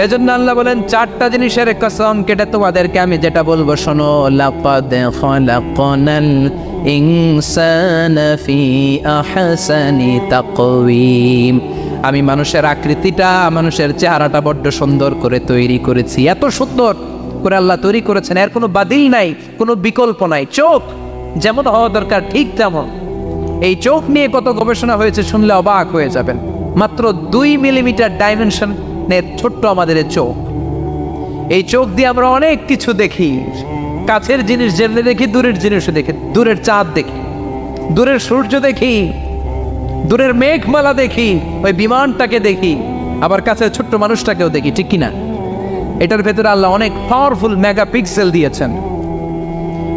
এজন্য আল্লাহ বলেন 4টা জিনিসের কসম কেটে তোমাদেরকে আমি যেটা বলবো শোনো। লাকাদ খালাকনাল ইনসানা ফি আহসানি তাকওয়িম। আমি মানুষের আকৃতিটা, মানুষের চেহারাটা বড্ড সুন্দর করে তৈরি করেছি। এত সুন্দর করে আল্লাহ তৈরি করেছেন, এর কোনো বাতিল নাই, কোনো বিকল্প নাই। চোখ যেমন হওয়া দরকার ঠিক তেমন। এই চোখ নিয়ে কত গবেষণা হয়েছে শুনলে অবাক হয়ে যাবেন। মাত্র 2 মিলিমিটার ডাইমেনশনের ছোট্ট আমাদের চোখ। এই চোখ দিয়ে আমরা অনেক কিছু দেখি। কাছের জিনিস যেমনি দেখি, দূরের জিনিসও দেখি। দূরের চাঁদ দেখি, দূরের সূর্য দেখি, দূরের মেঘমালা দেখি, ওই বিমানটাকে দেখি, আবার কাছে ছোট্ট মানুষটাকেও দেখি, ঠিক কিনা? এটার ভেতরে আল্লাহ অনেক পাওয়ারফুল মেগাপিক্সেল দিয়েছেন।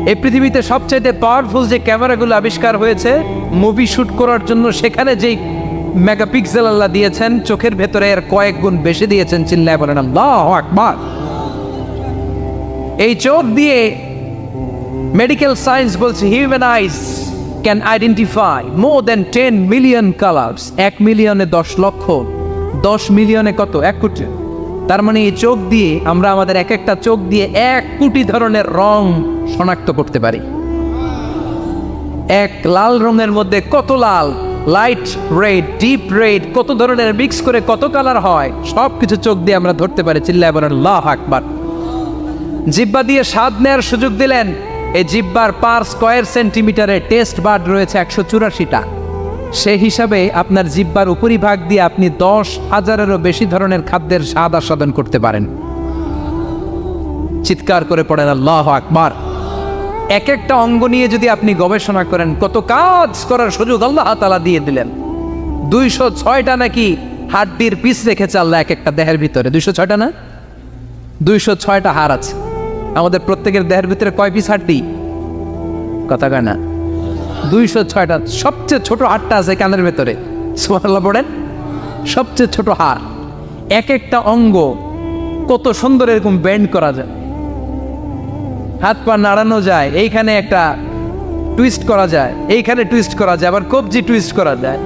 এই পৃথিবীতে সবচাইতে পাওয়ারফুল যে ক্যামেরাগুলো আবিষ্কার হয়েছে মুভি শুট করার জন্য, সেখানে যেই মেগাপিক্সেল আল্লাহ দিয়েছেন চোখের ভেতরে এর কয়েক গুণ বেশি দিয়েছেন। চিল্লায় বলেন আল্লাহু আকবার। এই চোখ দিয়ে মেডিকেল সায়েন্স বলছে human ice can identify more than 10 million colours. 1 মিলিয়নে 10 লক্ষ, 10 মিলিয়নে কত? 1 কোটি। তার মানে এই চোখ দিয়ে আমরা আমাদের এক একটা চোখ দিয়ে 1 কোটি ধরনের রং শনাক্ত করতে পারি। এক লাল রঙের মধ্যে কত লাল, লাইট রেড, ডিপ রেড, কত ধরনের মিক্স করে কত কালার হয়, সব কিছু চোখ দিয়ে আমরা ধরতে পারি। চিল্লায় বলেন আল্লাহু আকবার। জিহ্বা দিয়ে স্বাদ নেওয়ার সুযোগ দিলেন। এই জিহ্বার পার স্কয়ার সেন্টিমিটারে টেস্ট বাড রয়েছে 184টা। সেই হিসাবে আপনার জিহ্বার উপরিভাগ দিয়ে আপনি 10,000-এরও বেশি ধরনের খাদ্যের স্বাদ আস্বাদন করতে পারেন। চিৎকার করে পড়েন আল্লাহু আকবার। এক একটা অঙ্গ নিয়ে যদি আপনি গবেষণা করেন, কত কাজ করার সুযোগ আল্লাহ তাআলা দিয়ে দিলেন। 206টা নাকি হাড্ডির পিস রেখেছে আল্লাহ এক একটা দেহের ভিতরে। 206টা না, 206টা হাড় আছে। আমাদের প্রত্যেকের দেহের ভিতরে কয় পিস হাড্ডি? কথা কয় না, 206টা। সবচেয়ে ছোট হাড়টা আছে কানের ভেতরে। সুবহানাল্লাহ পড়েন। সবচেয়ে ছোট হাড়। এক একটা অঙ্গ কত সুন্দর এরকম বেন্ড করা যায়, হাত পা নাড়ানো যায়, এইখানে একটা টুইস্ট করা যায়, এইখানে টুইস্ট করা যায়, আবার কবজি টুইস্ট করা যায়,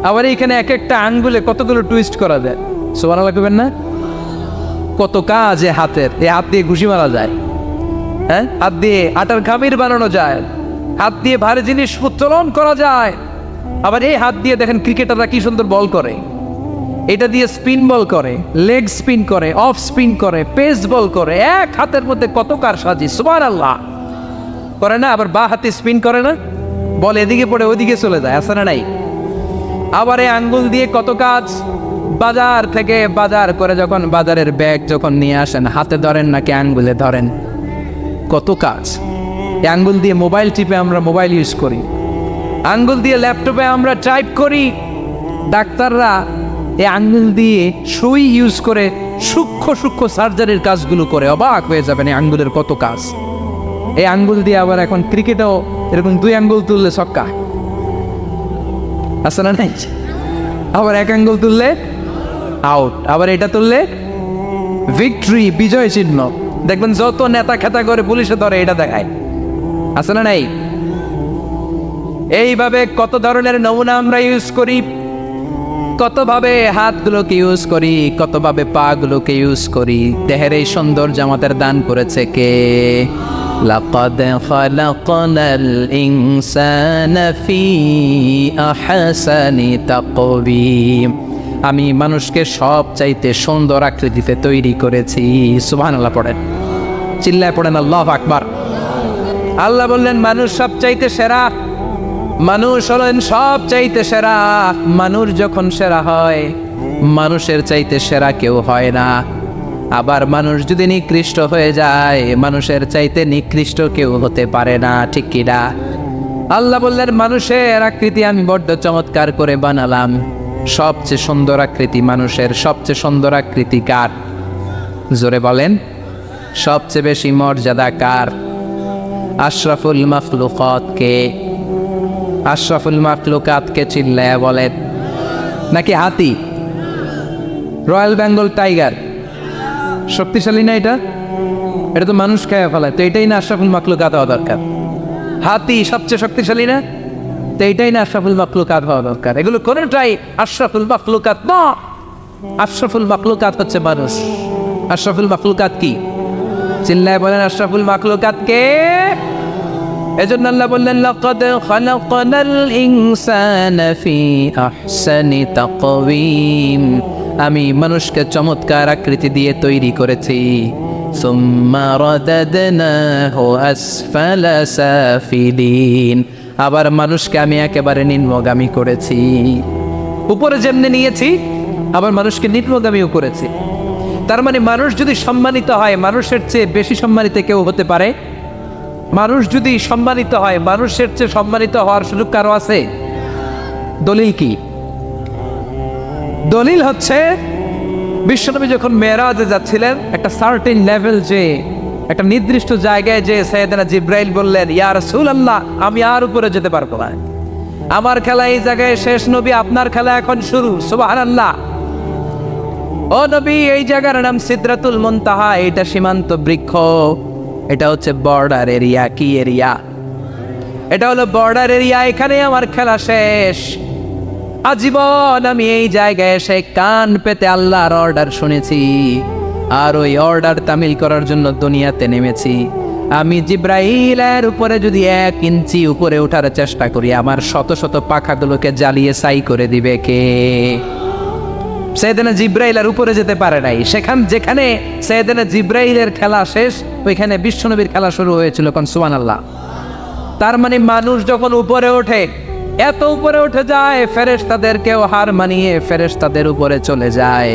আবার এইখানে এক একটা আঙ্গুলে কতগুলো টুইস্ট করা যায়। সুবহানাল্লাহ কইবেন না? কত কাজ এ হাতের। এই হাত দিয়ে ঘুষি মারা যায়, হ্যাঁ, হাত দিয়ে আটার খামির বানানো যায়, হাত দিয়ে ভারী জিনিস উত্তোলন করা যায়। আবার এই হাত দিয়ে দেখেন ক্রিকেটাররা কি সুন্দর বল করে, এটা দিয়ে স্পিন বল করে, লেগ স্পিন করে, অফ স্পিন করে, পেস বল করে। এক হাতের মধ্যে কত কারসাজি। সুবহানাল্লাহ করে না? আবার বা হাতে স্পিন করে না, বল এদিকে পড়ে ওদিকে চলে যায়, আছে না নাই? আবার এই আঙ্গুল দিয়ে কত কাজ। বাজার থেকে বাজার করে যখন বাজারের ব্যাগ যখন নিয়ে আসেন, হাতে ধরেন নাকি আঙ্গুলে ধরেন, কত কাজ। এই আঙ্গুল দিয়ে মোবাইল টিপে আমরা মোবাইল ইউজ করি, আঙ্গুল দিয়ে ল্যাপটপে আমরা টাইপ করি। ডাক্তাররা এই আঙ্গুল দিয়ে সুই ইউজ করে সূক্ষ্ম সূক্ষ্ম সার্জারির কাজগুলো করে। অবাক হয়ে যাবেন এই আঙ্গুলের কত কাজ। এই আঙ্গুল দিয়ে আবার এখন ক্রিকেটেও এরকম 2 আঙ্গুল তুললে ছক্কা, আছে না নাই? আবার 1 আঙ্গুল তুললে আউট, আবার এটা তুললে ভিক্টরি, বিজয় চিহ্ন। দেখবেন যত নেতা খেতা করে পুলিশে ধরে এটা দেখায়, আছে না নাই? এইভাবে কত ধরনের নমুনা আমরা ইউজ করি, কতভাবে হাতগুলোকে ইউজ করি, কতভাবে পা গুলোকে ইউজ করি। দেহের এই সৌন্দর্য আমাদের দান করেছে কে? লাকাদ খালাকনাল ইনসানা ফি আহসানি তাকওয়িম। আমি মানুষকে সব চাইতে সুন্দর আকৃতিতে তৈরি করেছি। সুবহানাল্লাহ পড়েন, চিল্লায় পড়েন আল্লাহু আকবার। আল্লাহ বললেন মানুষ সব চাইতে সেরা, মানুষ হলেন সব চাইতে সেরা। মানুষ যখন সেরা হয়, মানুষের চাইতে সেরা কেউ হয় না। আবার মানুষ যদি নিকৃষ্ট হয়ে যায়, মানুষের চাইতে নিকৃষ্ট কেউ হতে পারে না, ঠিক কি না? আল্লাহ বললেন মানুষের আকৃতি আমি বড্ড চমৎকার করে বানালাম। সবচেয়ে সুন্দর আকৃতি মানুষের। সবচেয়ে সুন্দর আকৃতি কার? জোরে বলেন। সবচেয়ে বেশি মর্যাদা কার? আশরাফুল মাখলুকাত কে? আশরাফুল মাখলুকাতকে চিল্লায়া বলেন। নাকি হাতি? রয়্যাল বেঙ্গল টাইগার শক্তিশালী না? এটা এটা তো মানুষ খেয়ে ফেলায়, তো এটাই না আশরাফুল মাখলুকাত হওয়া দরকার? হাতি সবচেয়ে শক্তিশালী না? তো এইটাই না আশরাফুল মাখলুকাত হওয়া দরকার? এগুলো কোনটাই আশরাফুল মাখলুকাত না। আশরাফুল মাখলুকাত হচ্ছে মানুষ। আশরাফুল মাখলুকাত কি? চিল্লায় বলেন আশরাফুল মাখলুকাত কে? এজন্য আল্লাহ বললেন লাকাদ খালাকনাল ইনসানা ফি আহসানি তাকওয়িম। আমি মানুষকে চমৎকার আকৃতি দিয়ে তৈরি করেছি। সুম্মা রাদাদনাহু আসফালা সাফিলিন। আবার মানুষকে আমি একেবারে নিম্নগামী করেছি। উপরে যেমনি নিয়েছি, আবার মানুষকে নিম্নগামীও করেছি। তার মানে মানুষ যদি সম্মানিত হয়, মানুষের চেয়ে বেশি সম্মানিত কেউ হতে পারে? মানুষ যদি সম্মানিত হয়, মানুষের চেয়ে সম্মানিত হওয়ার সুযোগ কারো আছে? দলিল কি? দলিল হচ্ছে বিশ্বনবী যখন মেরাজে যাচ্ছিলেন, একটা সার্টেন লেভেল, যে একটা নির্দিষ্ট জায়গায় যে সাইয়েদনা জিব্রাইল বললেন ইয়া রাসূলুল্লাহ আমি আর উপরে যেতে পারবো না, আমার খেলা এই জায়গায় শেষ, নবী আপনার খেলা এখন শুরু। সুবহানাল্লাহ। ও নবী, এই জায়গার নাম সিদরাতুল মুনতাহা, এটা সীমান্ত বৃক্ষ, এটা হচ্ছে বর্ডার এরিয়া। কি এরিয়া? এটা হলো বর্ডার এরিয়া, এখানে আমার খেলা শেষ। আজীবন আমি এই জায়গায় এসে কান পেতে আল্লাহর অর্ডার শুনেছি, আর ওই অর্ডার তামিল করার জন্য দুনিয়াতে নেমেছি। আমি জিব্রাইলের উপরে যদি 1 ইঞ্চি উপরে ওঠার চেষ্টা করি, আমার শত শত পাখাগুলোকে জ্বালিয়ে ছাই করে দিবে কে? সাইয়েদনা জিব্রাইল আর উপরে যেতে পারে নাই। যেখানে সাইয়েদনা জিব্রাইলের খেলা শেষ, ওইখানে বিশ্বনবীর খেলা শুরু হয়েছিল। কোন সুবহানাল্লাহ। তার মানে মানুষ যখন উপরে ওঠে, এত উপরে উঠে যায়, ফেরেশতাদেরকেও হার মানিয়ে ফেরেশতাদের উপরে চলে যায়।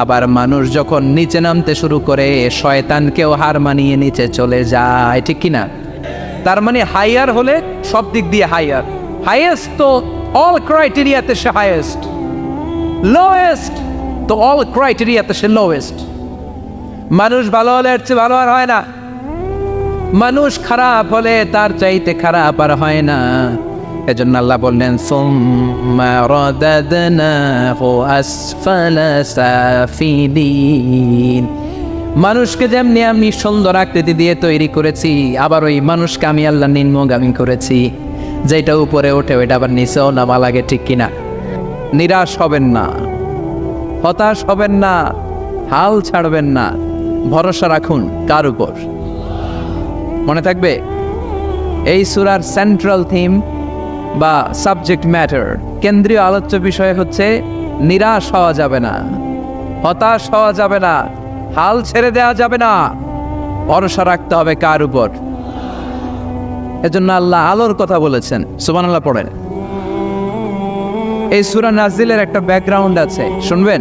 আবার মানুষ যখন নিচে নামতে শুরু করে, শয়তানকেও হার মানিয়ে নিচে চলে যায়, ঠিক কিনা? তার মানে হাইয়ার হলে সব দিক দিয়ে হাইয়ার। হাইয়েস্ট তো অল ক্রাইটেরিয়াতে সে হাইয়েস্ট, লোয়েস্ট তো অল ক্রাইটেরিয়াতে সে লোয়েস্ট। মানুষ ভালো হলে এর চেয়ে ভালো আর হয় না, মানুষ খারাপ হলে তার চাইতে খারাপ আর হয় না। এজন্য আল্লাহ বললেন সুম্মা রাদাদনাহু আসফালা সাফিলিন। মানুষকে যেমনি আমি সুন্দর আকৃতি দিয়ে তৈরি করেছি, আবার ওই মানুষকে আমি আল্লাহ নিম্নগামী করেছি। যেটা উপরে ওঠে ওইটা আবার নিচেও নামা লাগে, ঠিক কিনা? নিরাশ হবেন না, হতাশ হবেন না, হাল ছাড়বেন না, ভরসা রাখুন কার উপর? মনে থাকবে এই সূরার সেন্ট্রাল থিম বা সাবজেক্ট ম্যাটার, কেন্দ্রীয় আলোচ্য বিষয় হচ্ছে নিরাশ হওয়া যাবে না, হতাশ হওয়া যাবে না, হাল ছেড়ে দেওয়া যাবে না, ভরসা রাখতে হবে কার উপর? এজন্য আল্লাহ আলোর কথা বলেছেন। সুবহানাল্লাহ পড়েন। এই সূরা নাজিলের একটা ব্যাকগ্রাউন্ড আছে, শুনবেন?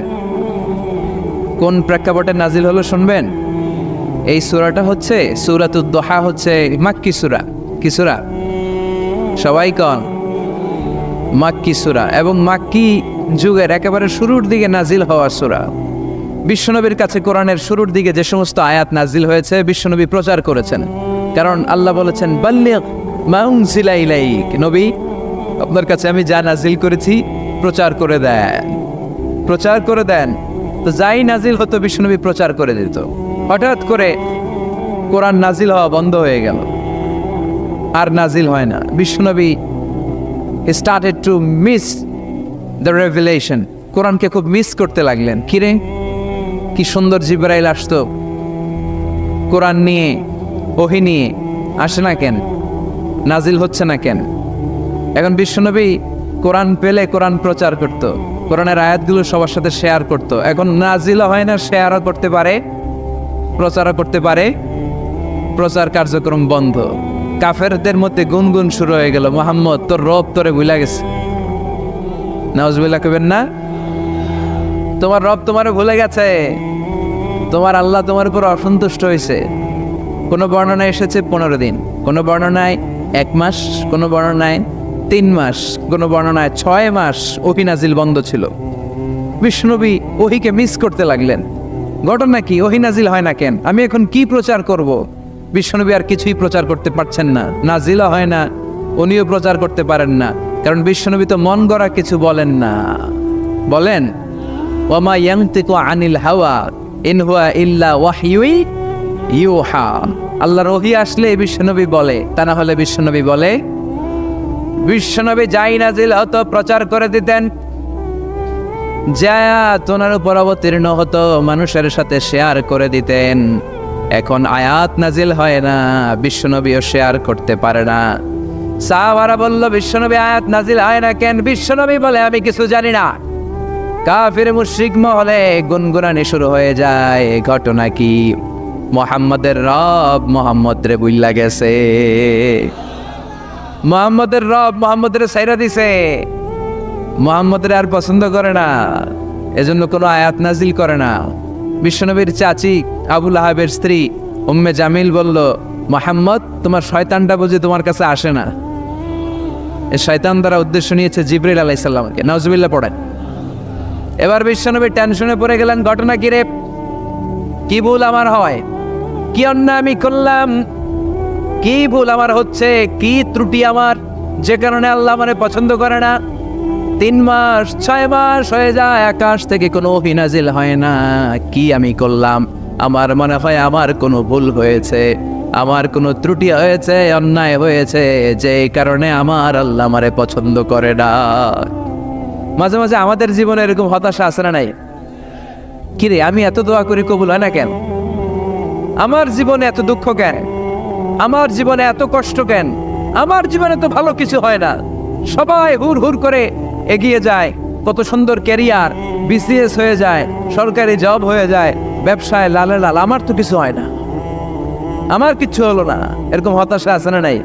কোন প্রেক্ষাপটে নাজিল হলো শুনবেন? এই সূরাটা হচ্ছে সূরাতুদ দুহা, হচ্ছে মাক্কি সূরা। কি সূরা? সবাই কন মাক্কি সূরা, এবং মাক্কি যুগের একেবারে শুরুর দিকে নাজিল হওয়া সূরা। বিশ্বনবীর কাছে কোরআনের শুরুর দিকে যে সমস্ত আয়াত নাজিল হয়েছে, বিশ্বনবী প্রচার করেছেন। কারণ আল্লাহ বলেছেন বাল্লিগ মা উনজিলা ইলাইক, নবী আপনার কাছে আমি যা নাজিল করেছি প্রচার করে দেন, প্রচার করে দেন। তো যাই নাজিল হতো বিশ্বনবী প্রচার করে দিত। হঠাৎ করে কোরআন নাজিল হওয়া বন্ধ হয়ে গেল, আর নাজিল হয় না। বিশ্বনবী started to miss the revelation, কোরআনকে খুব মিস করতে লাগলেন। কিরে, কি সুন্দর জিবরাইল আসতো কোরআন নিয়ে, ওহী নিয়ে, আসে না কেন? নাজিল হচ্ছে না কেন? এখন বিশ্বনবী কোরআন পেলে কোরআন প্রচার করত, কোরআনের আয়াতগুলো সবার সাথে শেয়ার করত। এখন নাজিল হয় না, শেয়ারও করতে পারে, প্রচারও করতে পারে, প্রচার কার্যক্রম বন্ধ। কাফেরদের মধ্যে গুনগুন শুরু হয়ে গেল, মুহাম্মদ তোর রব তোরে ভুলে গেছে। নাউজুবিল্লাহ কইবেন না? তোমার রব তোমারে ভুলে গেছে, তোমার আল্লাহ তোমার উপর অসন্তুষ্ট হয়েছে। কোনো বর্ণনায় এসেছে 15 দিন, কোনো বর্ণনায় 1 মাস, কোনো বর্ণনায় 3 মাস, কোনো বর্ণনায় 6 মাস ওহী নাজিল বন্ধ ছিল। বিশ্বনবী ওহীকে মিস করতে লাগলেন। ঘটনা কি? ওহী নাজিল হয় না কেন? আমি এখন কি প্রচার করব? বিশ্বনবী আর কিছুই প্রচার করতে পারছেন না, নাজিলও হয় না, উনিও প্রচার করতে পারেন না। কারণ বিশ্বনবী তো মন গড়া কিছু বলেন না। বলেন ওয়ামা ইয়ানতিকু আনিল হাওয়া ইন হুয়া ইল্লা ওয়াহয়ুই ইউহা। আল্লাহর ওহী আসলে বিশ্বনবী বলে, তা না হলে বিশ্বনবী বলে? বিশ্বনবী যাই নাজিল হতো প্রচার করে দিতেন, যা তোনার উপর অবতীর্ণ হতো মানুষের সাথে শেয়ার করে দিতেন। এখন আয়াত নাজিল হয় না, বিশ্বনবীও শেয়ার করতে পারে না। সাহাবারা বলল বিশ্বনবী আয়াত নাজিল হয় না কেন? বিশ্বনবী বলে আমি কিছু জানি না। কাফির মুশরিক মহলে গুনগুনানি শুরু হয়ে যায়। ঘটনা কি? মুহাম্মদের রব মুহাম্মদ রে বুইল্লা গেছে, মুহাম্মদের রব মুহাম্মদের ছাইরা দিছে, মুহাম্মদের আর পছন্দ করে না, এজন্য কোনো আয়াত নাজিল করে না। বিশ্বনবীর চাচি আবু লাহাবের স্ত্রী উম্মে জামিল বলল, মুহাম্মদ তোমার শয়তানটা বুঝি তোমার কাছে আসে না? এই শয়তান দ্বারা উদ্দেশ্য নিয়েছে জিবরিল আলাইহিস সালামকে। নাউজুবিল্লাহ পড়েন। এবার বিশ্বনবী টেনশনে পড়ে গেলেন। ঘটনা কি রে? কি ভুল আমার হয়? কি অন্যায় আমি করলাম? কি ভুল আমার হচ্ছে? কি ত্রুটি আমার, যে কারণে আল্লাহ আমারে পছন্দ করে না? 3 মাস 6 মাস হয়ে যায়, আকাশ থেকে কোনো ওহী নাজিল হয় না। কি আমি করলাম? আমার মনে হয় আমার কোনো ভুল হয়েছে, আমার কোনো ত্রুটি হয়েছে, অন্যায় হয়েছে, যে কারণে আমার আল্লাহ আমারে পছন্দ করে না। মাঝে মাঝে আমাদের জীবনে এরকম হতাশা আছে না নাই? কিরে, আমি এত দোয়া করি কবুল হয় না কেন? আমার জীবনে এত দুঃখ কেন? আমার জীবনে এত কষ্ট কেন? আমার জীবনে তো ভালো কিছু হয় না। সবাই হুর হুর করে এগিয়ে যায়, কত সুন্দর ক্যারিয়ার, বিসিএস হয়ে যায়, সরকারি জব হয়ে যায়, ব্যবসায় লালে লাল, আমার তো কিছু হয় না, আমার কিচ্ছু হলো না। এরকম হতাশা আছে না নাই?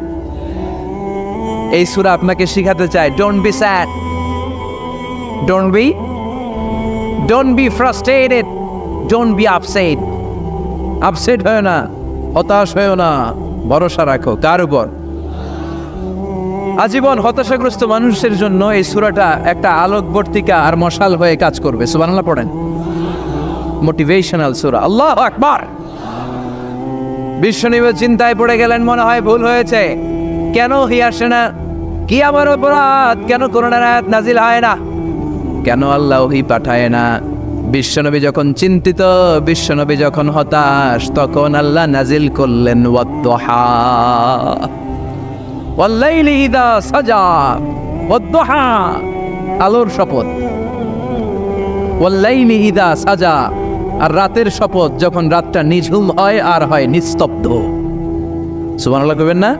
এই সূরা আপনাকে শিখাতে চায়, don't be sad, don't be frustrated, don't be upset. Upset হয় না, হতাশ হয়েও না, ভরসা রাখো কার উপর? আজীবন হতাশাগ্রস্ত মানুষের জন্য এই সূরাটা একটা আলোকবর্তিকা আর মশাল হয়ে কাজ করবে। সুবহানাল্লাহ পড়েন। মোটিভেশনাল সূরা। আল্লাহু আকবার। বিশ্বনবী চিন্তায় পড়ে গেলেন, মনে হয় ভুল হয়েছে, কেন ওহী আসে না? কি আমার অপরাধ? কেন কোরআনের আয়াত নাজিল হয় না? কেন আল্লাহ ওহী পাঠায় না? বিশ্বনবী যখন চিন্তিত, বিশ্বনবী যখন হতাশ, তখন আল্লাহ নাজিল করলেন ওয়াদ-দুহা, ওয়াল-লাইলি ইযা সাজা, ওয়াদ-দুহা, আলোর শপথ, ওয়াল-লাইলি ইযা সাজা, আর রাতের শপথ, যখন রাতটা নিঝুম হয় আর হয় নিস্তব্ধ। সুবহানাল্লাহ কইবেন না?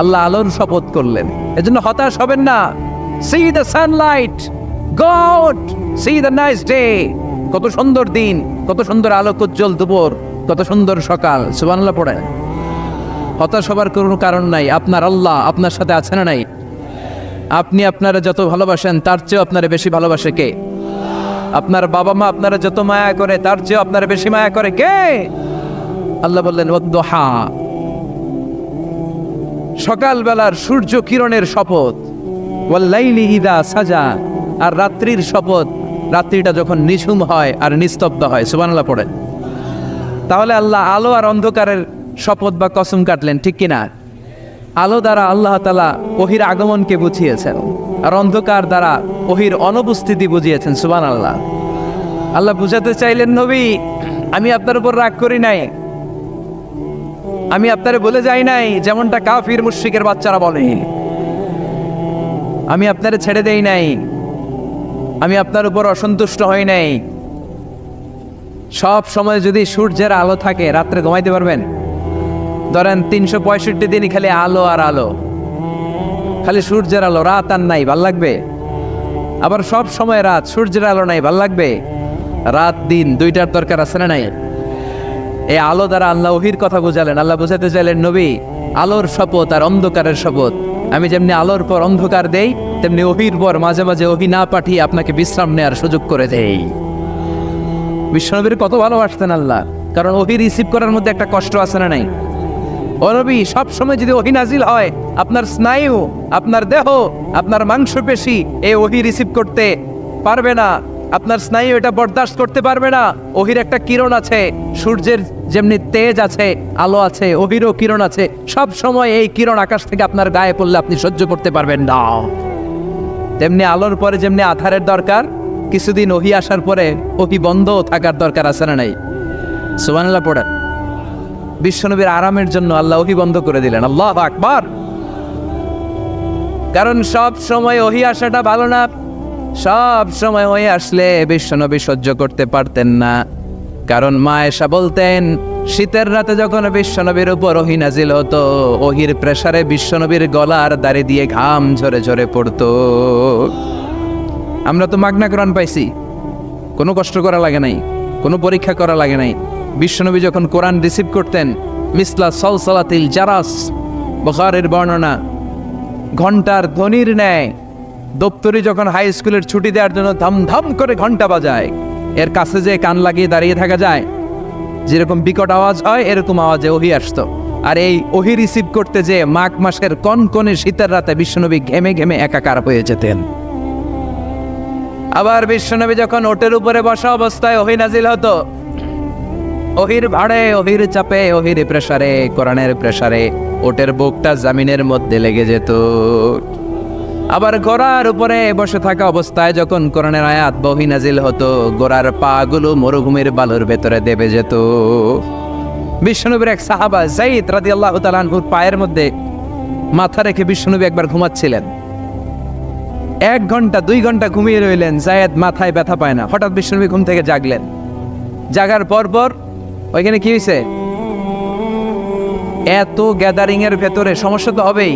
আল্লাহ আলোর শপথ করলেন। এজন্য হতাশ হবেন না। See the sunlight, go out, see the nice day. কত সুন্দর দিন, কত সুন্দর আলোক উজ্জ্বল দুপুর, কত সুন্দর সকাল। সুবহানাল্লাহ পড়েন। হতাশ হবার কোনো কারণ নাই। আপনার আল্লাহ আপনার সাথে আছে না নাই? আপনি আপনারা যত ভালোবাসেন তার চেয়েও আপনারা বেশি ভালোবাসে কে? আপনার বাবা মা আপনারা যত মায়া করে তার চেয়েও আপনারা বেশি মায়া করে কে? আল্লাহ বললেন ওয়াদ-দুহা, সকালবেলার সূর্য কিরণের শপথ, ওয়াল-লাইলি ইযা সাজা, আর রাত্রির শপথ, রাত্রিটা যখন নিঝুম হয় আর নিস্তব্ধ হয়। সুবহানাল্লাহ পড়েন। তাহলে আল্লাহ আলো আর অন্ধকারের শপথ বা কসম কাটলেন, ঠিক কিনা? আলো দ্বারা আল্লাহ তাআলা ওহীর আগমনকে বুঝিয়েছেন, আর অন্ধকার দ্বারা ওহীর অনুপস্থিতি বুঝিয়েছেন। সুবহানাল্লাহ। আল্লাহ বুঝাতে চাইলেন, নবী আমি আপনার উপর রাগ করি নাই, আমি আপনারে বলে যাই নাই যেমনটা কাফির মুশরিকের বাচ্চারা বলে, আমি আপনারে ছেড়ে দেই নাই, আমি আপনার উপর অসন্তুষ্ট হই নাই। সব সময় যদি সূর্যের আলো থাকে, রাত্রে ঘুমাইতে পারবেন? ধরেন 365 দিনই খালি আলো আর আলো, খালি সূর্যের আলো, রাত আর নাই, ভাল লাগবে? আবার সব সময় রাত, সূর্যের আলো নাই, ভাল লাগবে? রাত দিন দুইটার দরকার আছে না নাই? এই আলো দ্বারা আল্লাহ ওহীর কথা বুঝালেন। আল্লাহ বুঝাতে চাইলেন, নবী আলোর শপথ আর অন্ধকারের শপথ, আমি যেমনি আলোর পর অন্ধকার দেই, তেমনি ওহীর পর মাঝে মাঝে ওহী না পাঠিয়ে আপনাকে বিশ্রাম নেওয়ার সুযোগ করে দেই। বিশ্বনবীর কত ভালোবাসতেন আল্লাহ, কারণ ওহী রিসিভ করার মধ্যে একটা কষ্ট আছে না নাই? ও নবী, সব সময় যদি ওহী নাজিল হয়, আপনার স্নায়ু, আপনার দেহ, আপনার মাংসপেশি এই ওহী রিসিভ করতে পারবে না, আপনার স্নায়ু এটা বরদাস্ত করতে পারবে না। ওহীর একটা কিরণ আছে, সূর্যের যেমনি তেজ আছে, আলো আছে, ওহীরও কিরণ আছে। সব সময় এই কিরণ আকাশ থেকে আপনার গায়ে পড়লে আপনি সহ্য করতে পারবেন না। তেমনি আলোর পরে যেমনি আধারের দরকার, কিছুদিন ওহী আসার পরে ওহী বন্ধ থাকার দরকার আছে না নাই? সুবহানাল্লাহ পড়েন। বিশ্বনবীর আরামের জন্য আল্লাহ ওহী বন্ধ করে দিলেন। আল্লাহু আকবার। কারণ সব সময় ওহী আসাটা ভালো না। সব সময় ওহী আসলে বিশ্বনবী সহ্য করতে পারতেন না। কারণ মা আয়েশা বলতেন, শীতের রাতে যখন বিশ্বনবীর উপর ওহী নাজিল হতো, ওহীর প্রেসারে বিশ্বনবীর গলার দাড়ি দিয়ে ঘাম ঝরে ঝরে পড়তো। আমরা তো মাগনা কোরআন পাইছি, কোনো কষ্ট করা লাগে নাই, কোনো পরীক্ষা করা লাগে নাই। বিশ্বনবী যখন কোরআন রিসিভ করতেন, মিসলা সলসলাতিল জারাস, বুখারীর বর্ণনা, ঘন্টার ধ্বনির ন্যায় দপ্তরি যখন হাই স্কুলের ছুটি দেওয়ার জন্য ধামধাম করে ঘন্টা বাজায়, এর কাছে যে কান লাগিয়ে দাঁড়িয়ে থাকা যায়, যেরকম বিকট আওয়াজ হয়, এরকম আওয়াজে ওহী আসতো। আর এই ওহী রিসিভ করতে যে মাঘ মাসের কনকনে শীতের রাতে বিশ্বনবী ঘেমে ঘেমে একাকার হয়ে যেতেন। আবার বিশ্বনবী যখন ওটের উপরে বসা অবস্থায় ওহী নাজিল হতো, ওহীর ভাড়ে, ওহীর চাপে, ওহীর প্রেসারে, কোরআনের প্রেসারে ওটের বুকটা জামিনের মধ্যে লেগে যেত। আবার ঘোড়ার উপরে বসে থাকা অবস্থায় যখন কোরআনের আয়াত ওহী নাজিল হতো, ঘোড়ার পাগুলো মরুভূমির বালুর ভেতরে দেবে যেত। বিশ্বনবীর এক সাহাবা যায়েদ রাদিয়াল্লাহু তাআলা আনহুর পায়ের মধ্যে মাথা রেখে বিশ্বনবী একবার ঘুমাচ্ছিলেন। 1 ঘন্টা 2 ঘন্টা ঘুমিয়ে রইলেন, জায়েদ মাথায় ব্যথা পায় না। হঠাৎ বিশ্বনবী ঘুম থেকে জাগলেন। জাগার পর ওইখানে কি হয়েছে? এত গ্যাদারিং এর ভেতরে সমস্যা তো হবেই,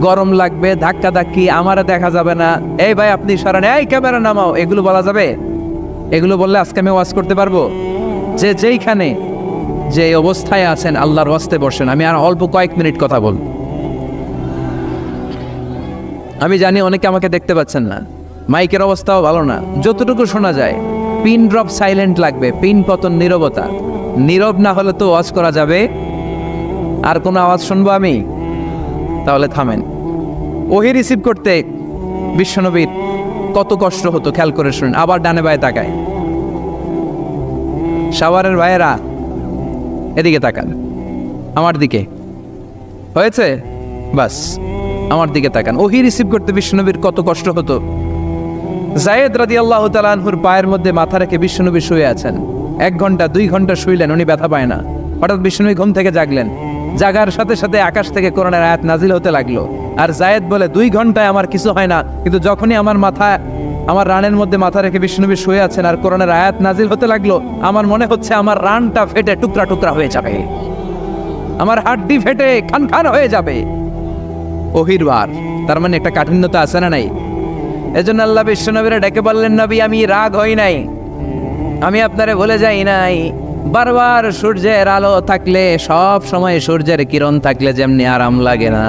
গরম লাগবে, ধাক্কা ধাক্কি, আমারে দেখা যাবে না, এই ভাই আপনি সরান, এই ক্যামেরা নামাও, এগুলো বলা যাবে? এগুলো বললে আজকে আমি ওয়াজ করতে পারবো? যে যেইখানে যে অবস্থায় আছেন আল্লাহর ওয়াস্তে বসেন। আমি আর অল্প কয়েক মিনিট কথা বল। আমি জানি অনেকে আমাকে দেখতে পাচ্ছেন না, মাইকের অবস্থাও ভালো না, যতটুকু শোনা যায় পিন ড্রপ সাইলেন্ট লাগবে, পিন পতন নীরবতা। নীরব না হলে তো ওয়াজ করা যাবে? আর কোনো আওয়াজ শুনবো আমি? তাহলে থামেন। ওহি রিসিভ করতে বিশ্বনবীর কত কষ্ট হতো খেয়াল করে শুনুন। আবার ডানে বায়ে তাকায়। শাওয়ারের ভাইয়েরা এদিকে তাকান, আমার দিকে, হয়েছে? বাস আমার দিকে তাকান। ওহি রিসিভ করতে বিশ্বনবীর কত কষ্ট হতো। জায়েদ রাদিয়াল্লাহু তাআলা আনহুর পায়ের মধ্যে মাথা রেখে বিশ্বনবী শুয়ে আছেন। 1 ঘন্টা 2 ঘন্টা শুইলেন, উনি ব্যথা পায় না। হঠাৎ বিশ্বনবী ঘুম থেকে জাগলেন। জাগার সাথে সাথে আকাশ থেকে কোরআনের আয়াত নাজিল হতে লাগলো। আর জায়েদ বলে 2 ঘন্টায় আমার কিছু হয় না, কিন্তু যখনই আমার রানের মধ্যে মাথা রেখে বিশ্বনবী শুয়ে আছেন আর কোরআনের আয়াত নাজিল হতে লাগলো, আমার মনে হচ্ছে আমার রানটা ফেটে টুকরা টুকরা হয়ে যাবে, আমার হাড্ডি ফেটে খান খান হয়ে যাবে। ওহির বার, তার মানে একটা কাঠিন্যতা আছে না নাই? এজন্য আল্লাহ বিশ্বনবীরা ডেকে বললেন, নবী আমি রাগ হই নাই, আমি আপনারে ভুলে যাই নাই। বারবার সূর্যের আলো থাকলে, সব সময় সূর্যের কিরণ থাকলে যেমনি আরাম লাগে না,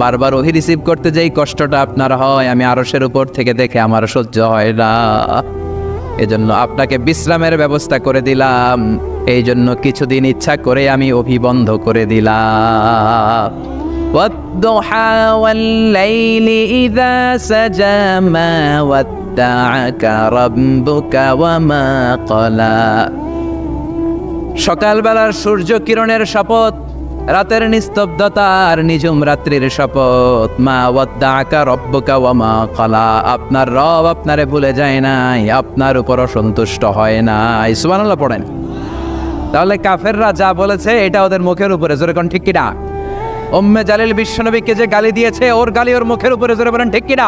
বারবার ওহি রিসিভ করতে যেই কষ্টটা আপনার হয়, আমি আরশের উপর থেকে দেখে আমার সহ্য হয় না। এজন্য আপনাকে বিশ্রামের ব্যবস্থা করে দিলাম। এই জন্য কিছুদিন ইচ্ছা করে আমি ওহি বন্ধ করে দিলাম। والضحى والليل إذا سجى ما ودعك ربك وما قلى। সকালবেলার সূর্য কিরণের শপথ, রাতের নিস্তব্ধতার নিঝুম রাত্রির শপথ। মা ওয়াদ্দাআকা রব্বুকা ওয়া মা ক্বালা। আপনার রব আপনারে ভুলে যায় নাই, আপনার উপর অসন্তুষ্ট হয় নাই। সুবহানাল্লাহ পড়েন। তাহলে কাফেররা যা বলেছে এটা ওদের মুখের উপরে, জোরে কোন ঠিক কিনা? উম্মে জালিল বিশ্বনবীকে যে গালি দিয়েছে, ওর গালি ওর মুখের উপরে, জোরে বলেন ঠিক কিনা?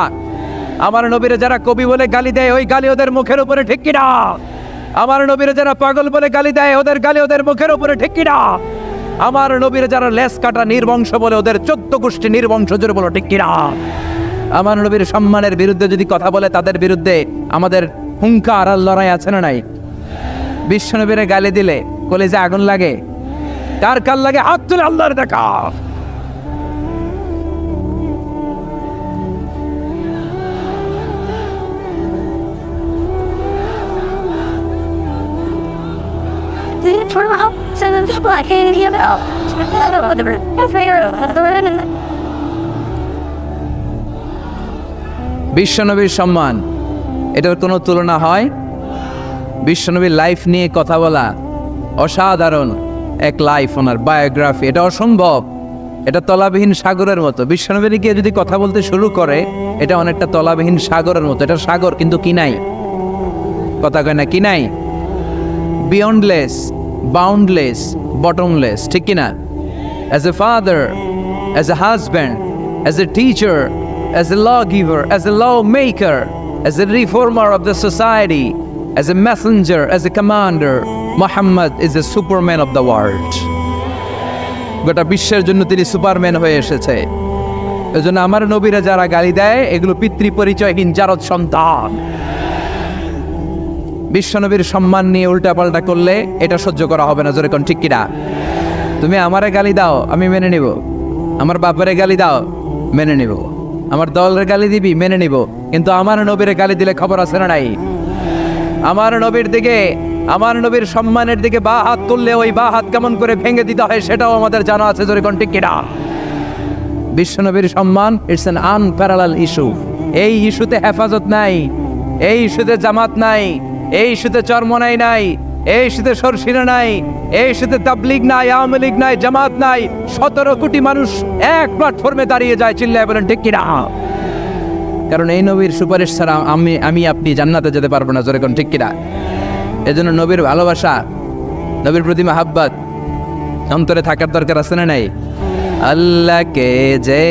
আমার নবীরে যারা কবি বলে গালি দেয়, ওই গালি ওদের মুখের উপরে, ঠিক কিনা? আমার নবীরে যারা পাগল বলে গালি দেয়, ওদের গালি ওদের মুখের উপরে, ঠিক কিনা? আমার নবীরে যারা লেস কাটা নির্বংশ বলে, ওদের 14 গোষ্ঠী নির্বংশ, জোরে বলো ঠিক কিনা? আমার নবীর সম্মানের বিরুদ্ধে যদি কথা বলে, তাদের বিরুদ্ধে আমাদের হুঙ্কার আর লড়াই আছে না নাই? বিশ্বনবীরে গালি দিলে কলিজা আগুন লাগে? কার কার লাগে? হাত তুলে আল্লাহর দেখা। বিশ্বনবীর সম্মান, এটার কোনো তুলনা হয়? বিশ্বনবীর লাইফ নিয়ে কথা বলা অসাধারণ এক লাইফ, ওনার বায়োগ্রাফি, এটা অসম্ভব। এটা তলাবিহীন সাগরের মতো। বিশ্বনবীর গিয়ে যদি কথা বলতে শুরু করে, এটা অনেকটা তলাবিহীন সাগরের মতো। এটা সাগর কিন্তু কি নাই? কথা কয় না, কি নাই? বিয়ন্ডলেস, বাউন্ডলেস, বটমলেস, ঠিক কিনা? As a father, as a husband, as a teacher, as a lawgiver, as a lawmaker, as a reformer of the society, as a messenger, as a commander, Muhammad is the superman of the world. গোটা বিশ্বের জন্য তিনি Superman হয়ে এসেছে। এজন্য আমার নবীরা যারা গালি দেয়, এগুলো পিতৃ পরিচয়হীন জারদ সন্তান। বিশ্বনবীর সম্মান নিয়ে উল্টাপাল্টা করলে এটা সহ্য করা হবে না, জোরে কোন ঠিক কিনা? তুমি আমারে গালি দাও, আমি মেনে নিব। আমার বাপরে গালি দাও, মেনে নিব। আমার দলের গালি দিবি, মেনে নিব। কিন্তু আমার নবীরে গালি দিলে খবর আছে না নাই? আমার নবীর দিকে, আমার নবীর সম্মানের দিকে বা হাত তুললে ওই বা হাত কেমন করে ভেঙে দিতে হয় সেটাও আমাদের জানা আছে, জোরে কোন ঠিক কিনা? বিশ্বনবীর সম্মান ইটস অ্যান আনপ্যারালাল ইস্যু। এই ইস্যুতে হেফাজত নাই, এই ইস্যুতে জামাত নাই, এই ইস্যুতে চরমনাই নাই, এই ইস্যুতে সরসিনা নাই, এই ইস্যুতে তাবলীগ নাই, আওয়ামী লীগ নাই, জামাত নাই। 17 কোটি মানুষ এক প্ল্যাটফর্মে দাঁড়িয়ে যায়, চিল্লায় বলেন ঠিক কিনা? কারণ এই নবীর সুপারিশ ছাড়া আমি আপনি জান্নাতে যেতে পারবো না, জোরে কোন ঠিক কিনা? এজন্য নবীর ভালোবাসা, নবীর প্রতি মাহাব্বত অন্তরে থাকার দরকার আছে না নাই? আল্লাহকে যে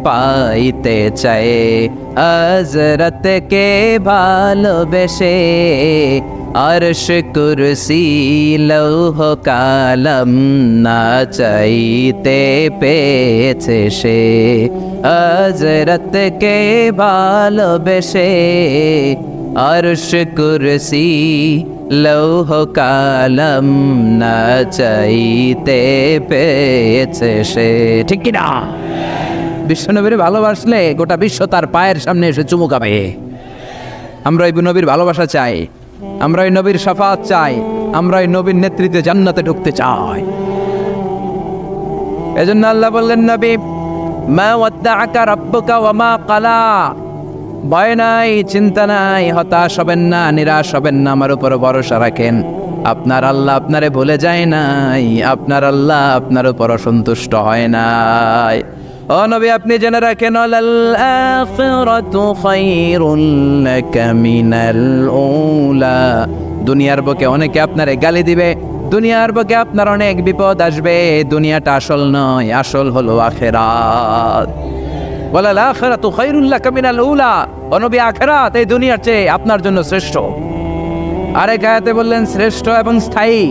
পাইতে চায় হযরতকে ভালোবেসে আরশ কুরসি লৌহ কালাম না চাইতে পেয়েছে সে হযরতকে ভালোবেসে আরশ কুরসি লৌহ কালাম না চাইতে পেয়েছে সে। ঠিক কিনা? বিশ্বনবীর ভালোবাসলে গোটা বিশ্ব তার পায়ের সামনে এসে চুমুকাবে। আমরা এই নবীর ভালোবাসা চাই, আমরা এই নবীর শাফাত চাই, আমরা এই নবীর নেতৃত্বে জান্নাতে ঢুকতে চাই। এজন্য আল্লাহ বললেন, নবী মা ওয়াদ্দাআকা রাব্বুকা ওয়া মা ক্বালা, ভয় নাই, চিন্তা নাই, হতাশ হবেন না, নিরাশ হবেন না, আমার উপর ভরসা রাখেন। আপনার আল্লাহ আপনারে ভুলে যায় নাই, আপনার আল্লাহ আপনার উপর অসন্তুষ্ট হয় নাই। ও নবী, আপনি জেনে রাখেন, আল আখিরাতু খায়রুল লাকা মিনাল উলা, দুনিয়ার বুকে অনেকে আপনারে গালি দিবে, দুনিয়ার বুকে আপনার অনেক বিপদ আসবে, দুনিয়াটা আসল নয়, আসল হলো আখিরাত। ওয়ালাল আখিরাতু খায়রুল লাকা মিনাল উলা, ও নবী, আখিরাত এই দুনিয়ার চেয়ে আপনার জন্য শ্রেষ্ঠ। আরেক আয়াতে বললেন শ্রেষ্ঠ এবং স্থায়ী।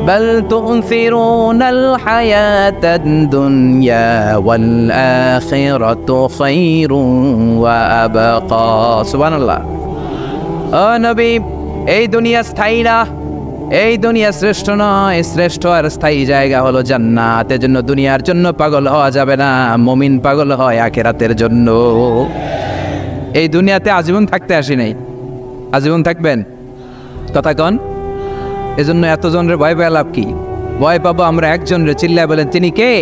বাল তুনসিরুনাল হায়াতাদ দুনিয়া ওয়াল আখিরাতু খায়রুন ওয়া আবকা। সুবহানাল্লাহ। ও নবী, এই দুনিয়া স্থায়ী না, এই দুনিয়া শ্রেষ্ঠ নয়, শ্রেষ্ঠ আর স্থায়ী জায়গা হলো জান্নাত। এজন্য দুনিয়ার জন্য পাগল হওয়া যাবে না, মুমিন পাগল হয় আখিরাতের জন্য। এই দুনিয়াতে আজীবন থাকতে আসি নাই, আজীবন থাকবেন? কথা কন। এজন্য এতজনের ভয় পেয়ে লাভ কি? ভয় পাবো আমরা একজনের, চিল্লায় বলেন তিনি কে?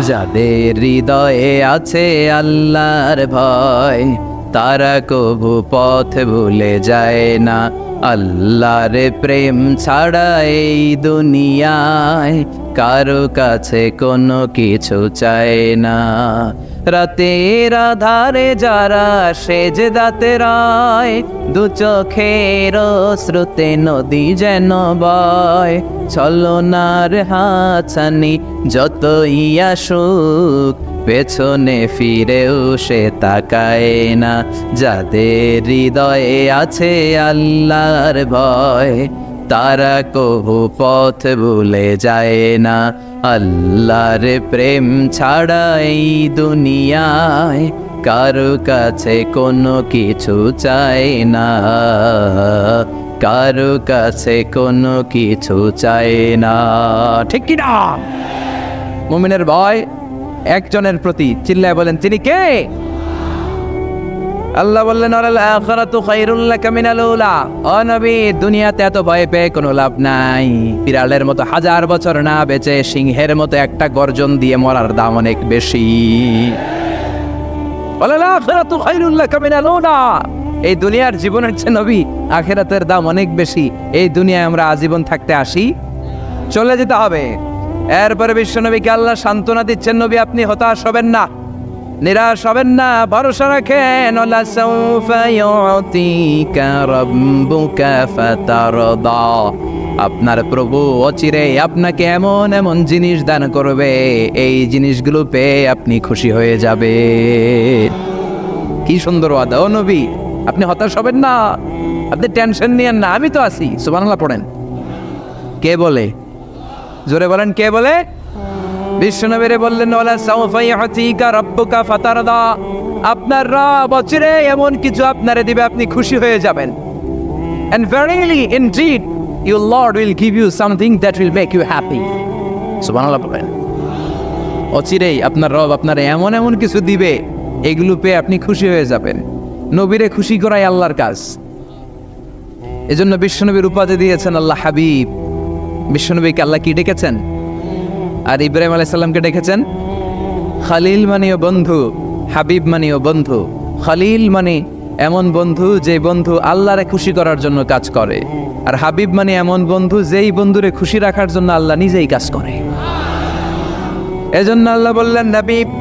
যাদের হৃদয়ে আছে আল্লাহর ভয়, তারা কবু পথ ভুলে যায় না। আল্লাহর প্রেম ছাড়া এই দুনিয়ায় কারো কাছে কোনো কিছু চায় না। রাতের আধারে যারা সেজদাতে রয়, দু চোখের শ্রুতে নদী যেন বয়। ছলনার হাতছানি যতই আসুক, পেছনে ফিরেও সে তাকায় না। যাদের হৃদয়ে আছে আল্লাহর ভয়, তারা কবু পথ ভুলে যায় না। আল্লাহর প্রেম ছাড়া এই দুনিয়ায় কারো কাছে কোনো কিছু চায় না, কারো কাছে কোনো কিছু চায় না। ঠিক কি না? মুমিনের ভয় একজনের প্রতি, চিল্লায় বলেন তিনি কে? আল্লাহ বললেন, আল আখিরাতু খায়রুল লাকা মিনাল উলা। ও নবী, দুনিয়াতে এত ভয় পেয়ে কোনো লাভ নাই। বিড়ালের মতো হাজার বছর না বেঁচে সিংহের মতো একটা গর্জন দিয়ে মরার দাম অনেক বেশি। আল আখিরাতু খায়রুল লাকা মিনাল উলা। এই দুনিয়ার জীবনের চেয়ে নবী আখিরাতের দাম অনেক বেশি। এই দুনিয়ায় আমরা আজীবন থাকতে আসি, চলে যেতে হবে। এরপরে বিশ্বনবীকে আল্লাহ সান্ত্বনা দিচ্ছেন, নবী আপনি হতাশ হবেন না, নিরাশ হবেন না, ভরসা রাখেন। ওয়ালা সাউফা ইউতিকা রাব্বুকা ফাতারদা, আপনার প্রভু অচিরে আপনাকে এমন এমন জিনিস দান করবে, এই জিনিসগুলো পেয়ে আপনি খুশি হয়ে যাবে। কি সুন্দর ওয়াদা। ও নবী, আপনি হতাশ হবেন না, আপনি টেনশন নিয়েন না, আমি তো আছি। সুবহানাল্লাহ পড়েন। কে বলে? জোরে বলেন, কে বলে? বিশ্বনবীরে বললেন, ওয়ালা সাউফা ইউতিকা রাব্বুকা ফাতারদা, আপনার রব অচিরে এমন কিছু আপনারে দিবে, আপনি খুশি হয়ে যাবেন। And verily indeed your Lord will give you something that will make you happy. সুবহানাল্লাহ বলেন। অচিরেই আপনার রব আপনারে এমন এমন কিছু দিবে, এগুলো পেয়ে আপনি খুশি হয়ে যাবেন। নবীরে খুশি করাই আল্লাহর কাজ। এজন্য বিশ্বনবীর উপাধি দিয়েছেন আল্লাহ হাবিব। বিশ্বনবীকে আল্লাহ কি ডেকেছেন? আর ইব্রাহিম আলাইহিস সালামকে ডেকেছেন খালিল মানেও বন্ধু, হাবিব মানেও বন্ধু। খালিল মানে এমন বন্ধু যে বন্ধু আল্লাহরে খুশি করার জন্য কাজ করে, আর হাবিব মানে এমন বন্ধু যেই বন্ধুরে খুশি রাখার জন্য আল্লাহ নিজেই কাজ করে। এজন্য আল্লাহ বললেন, নবী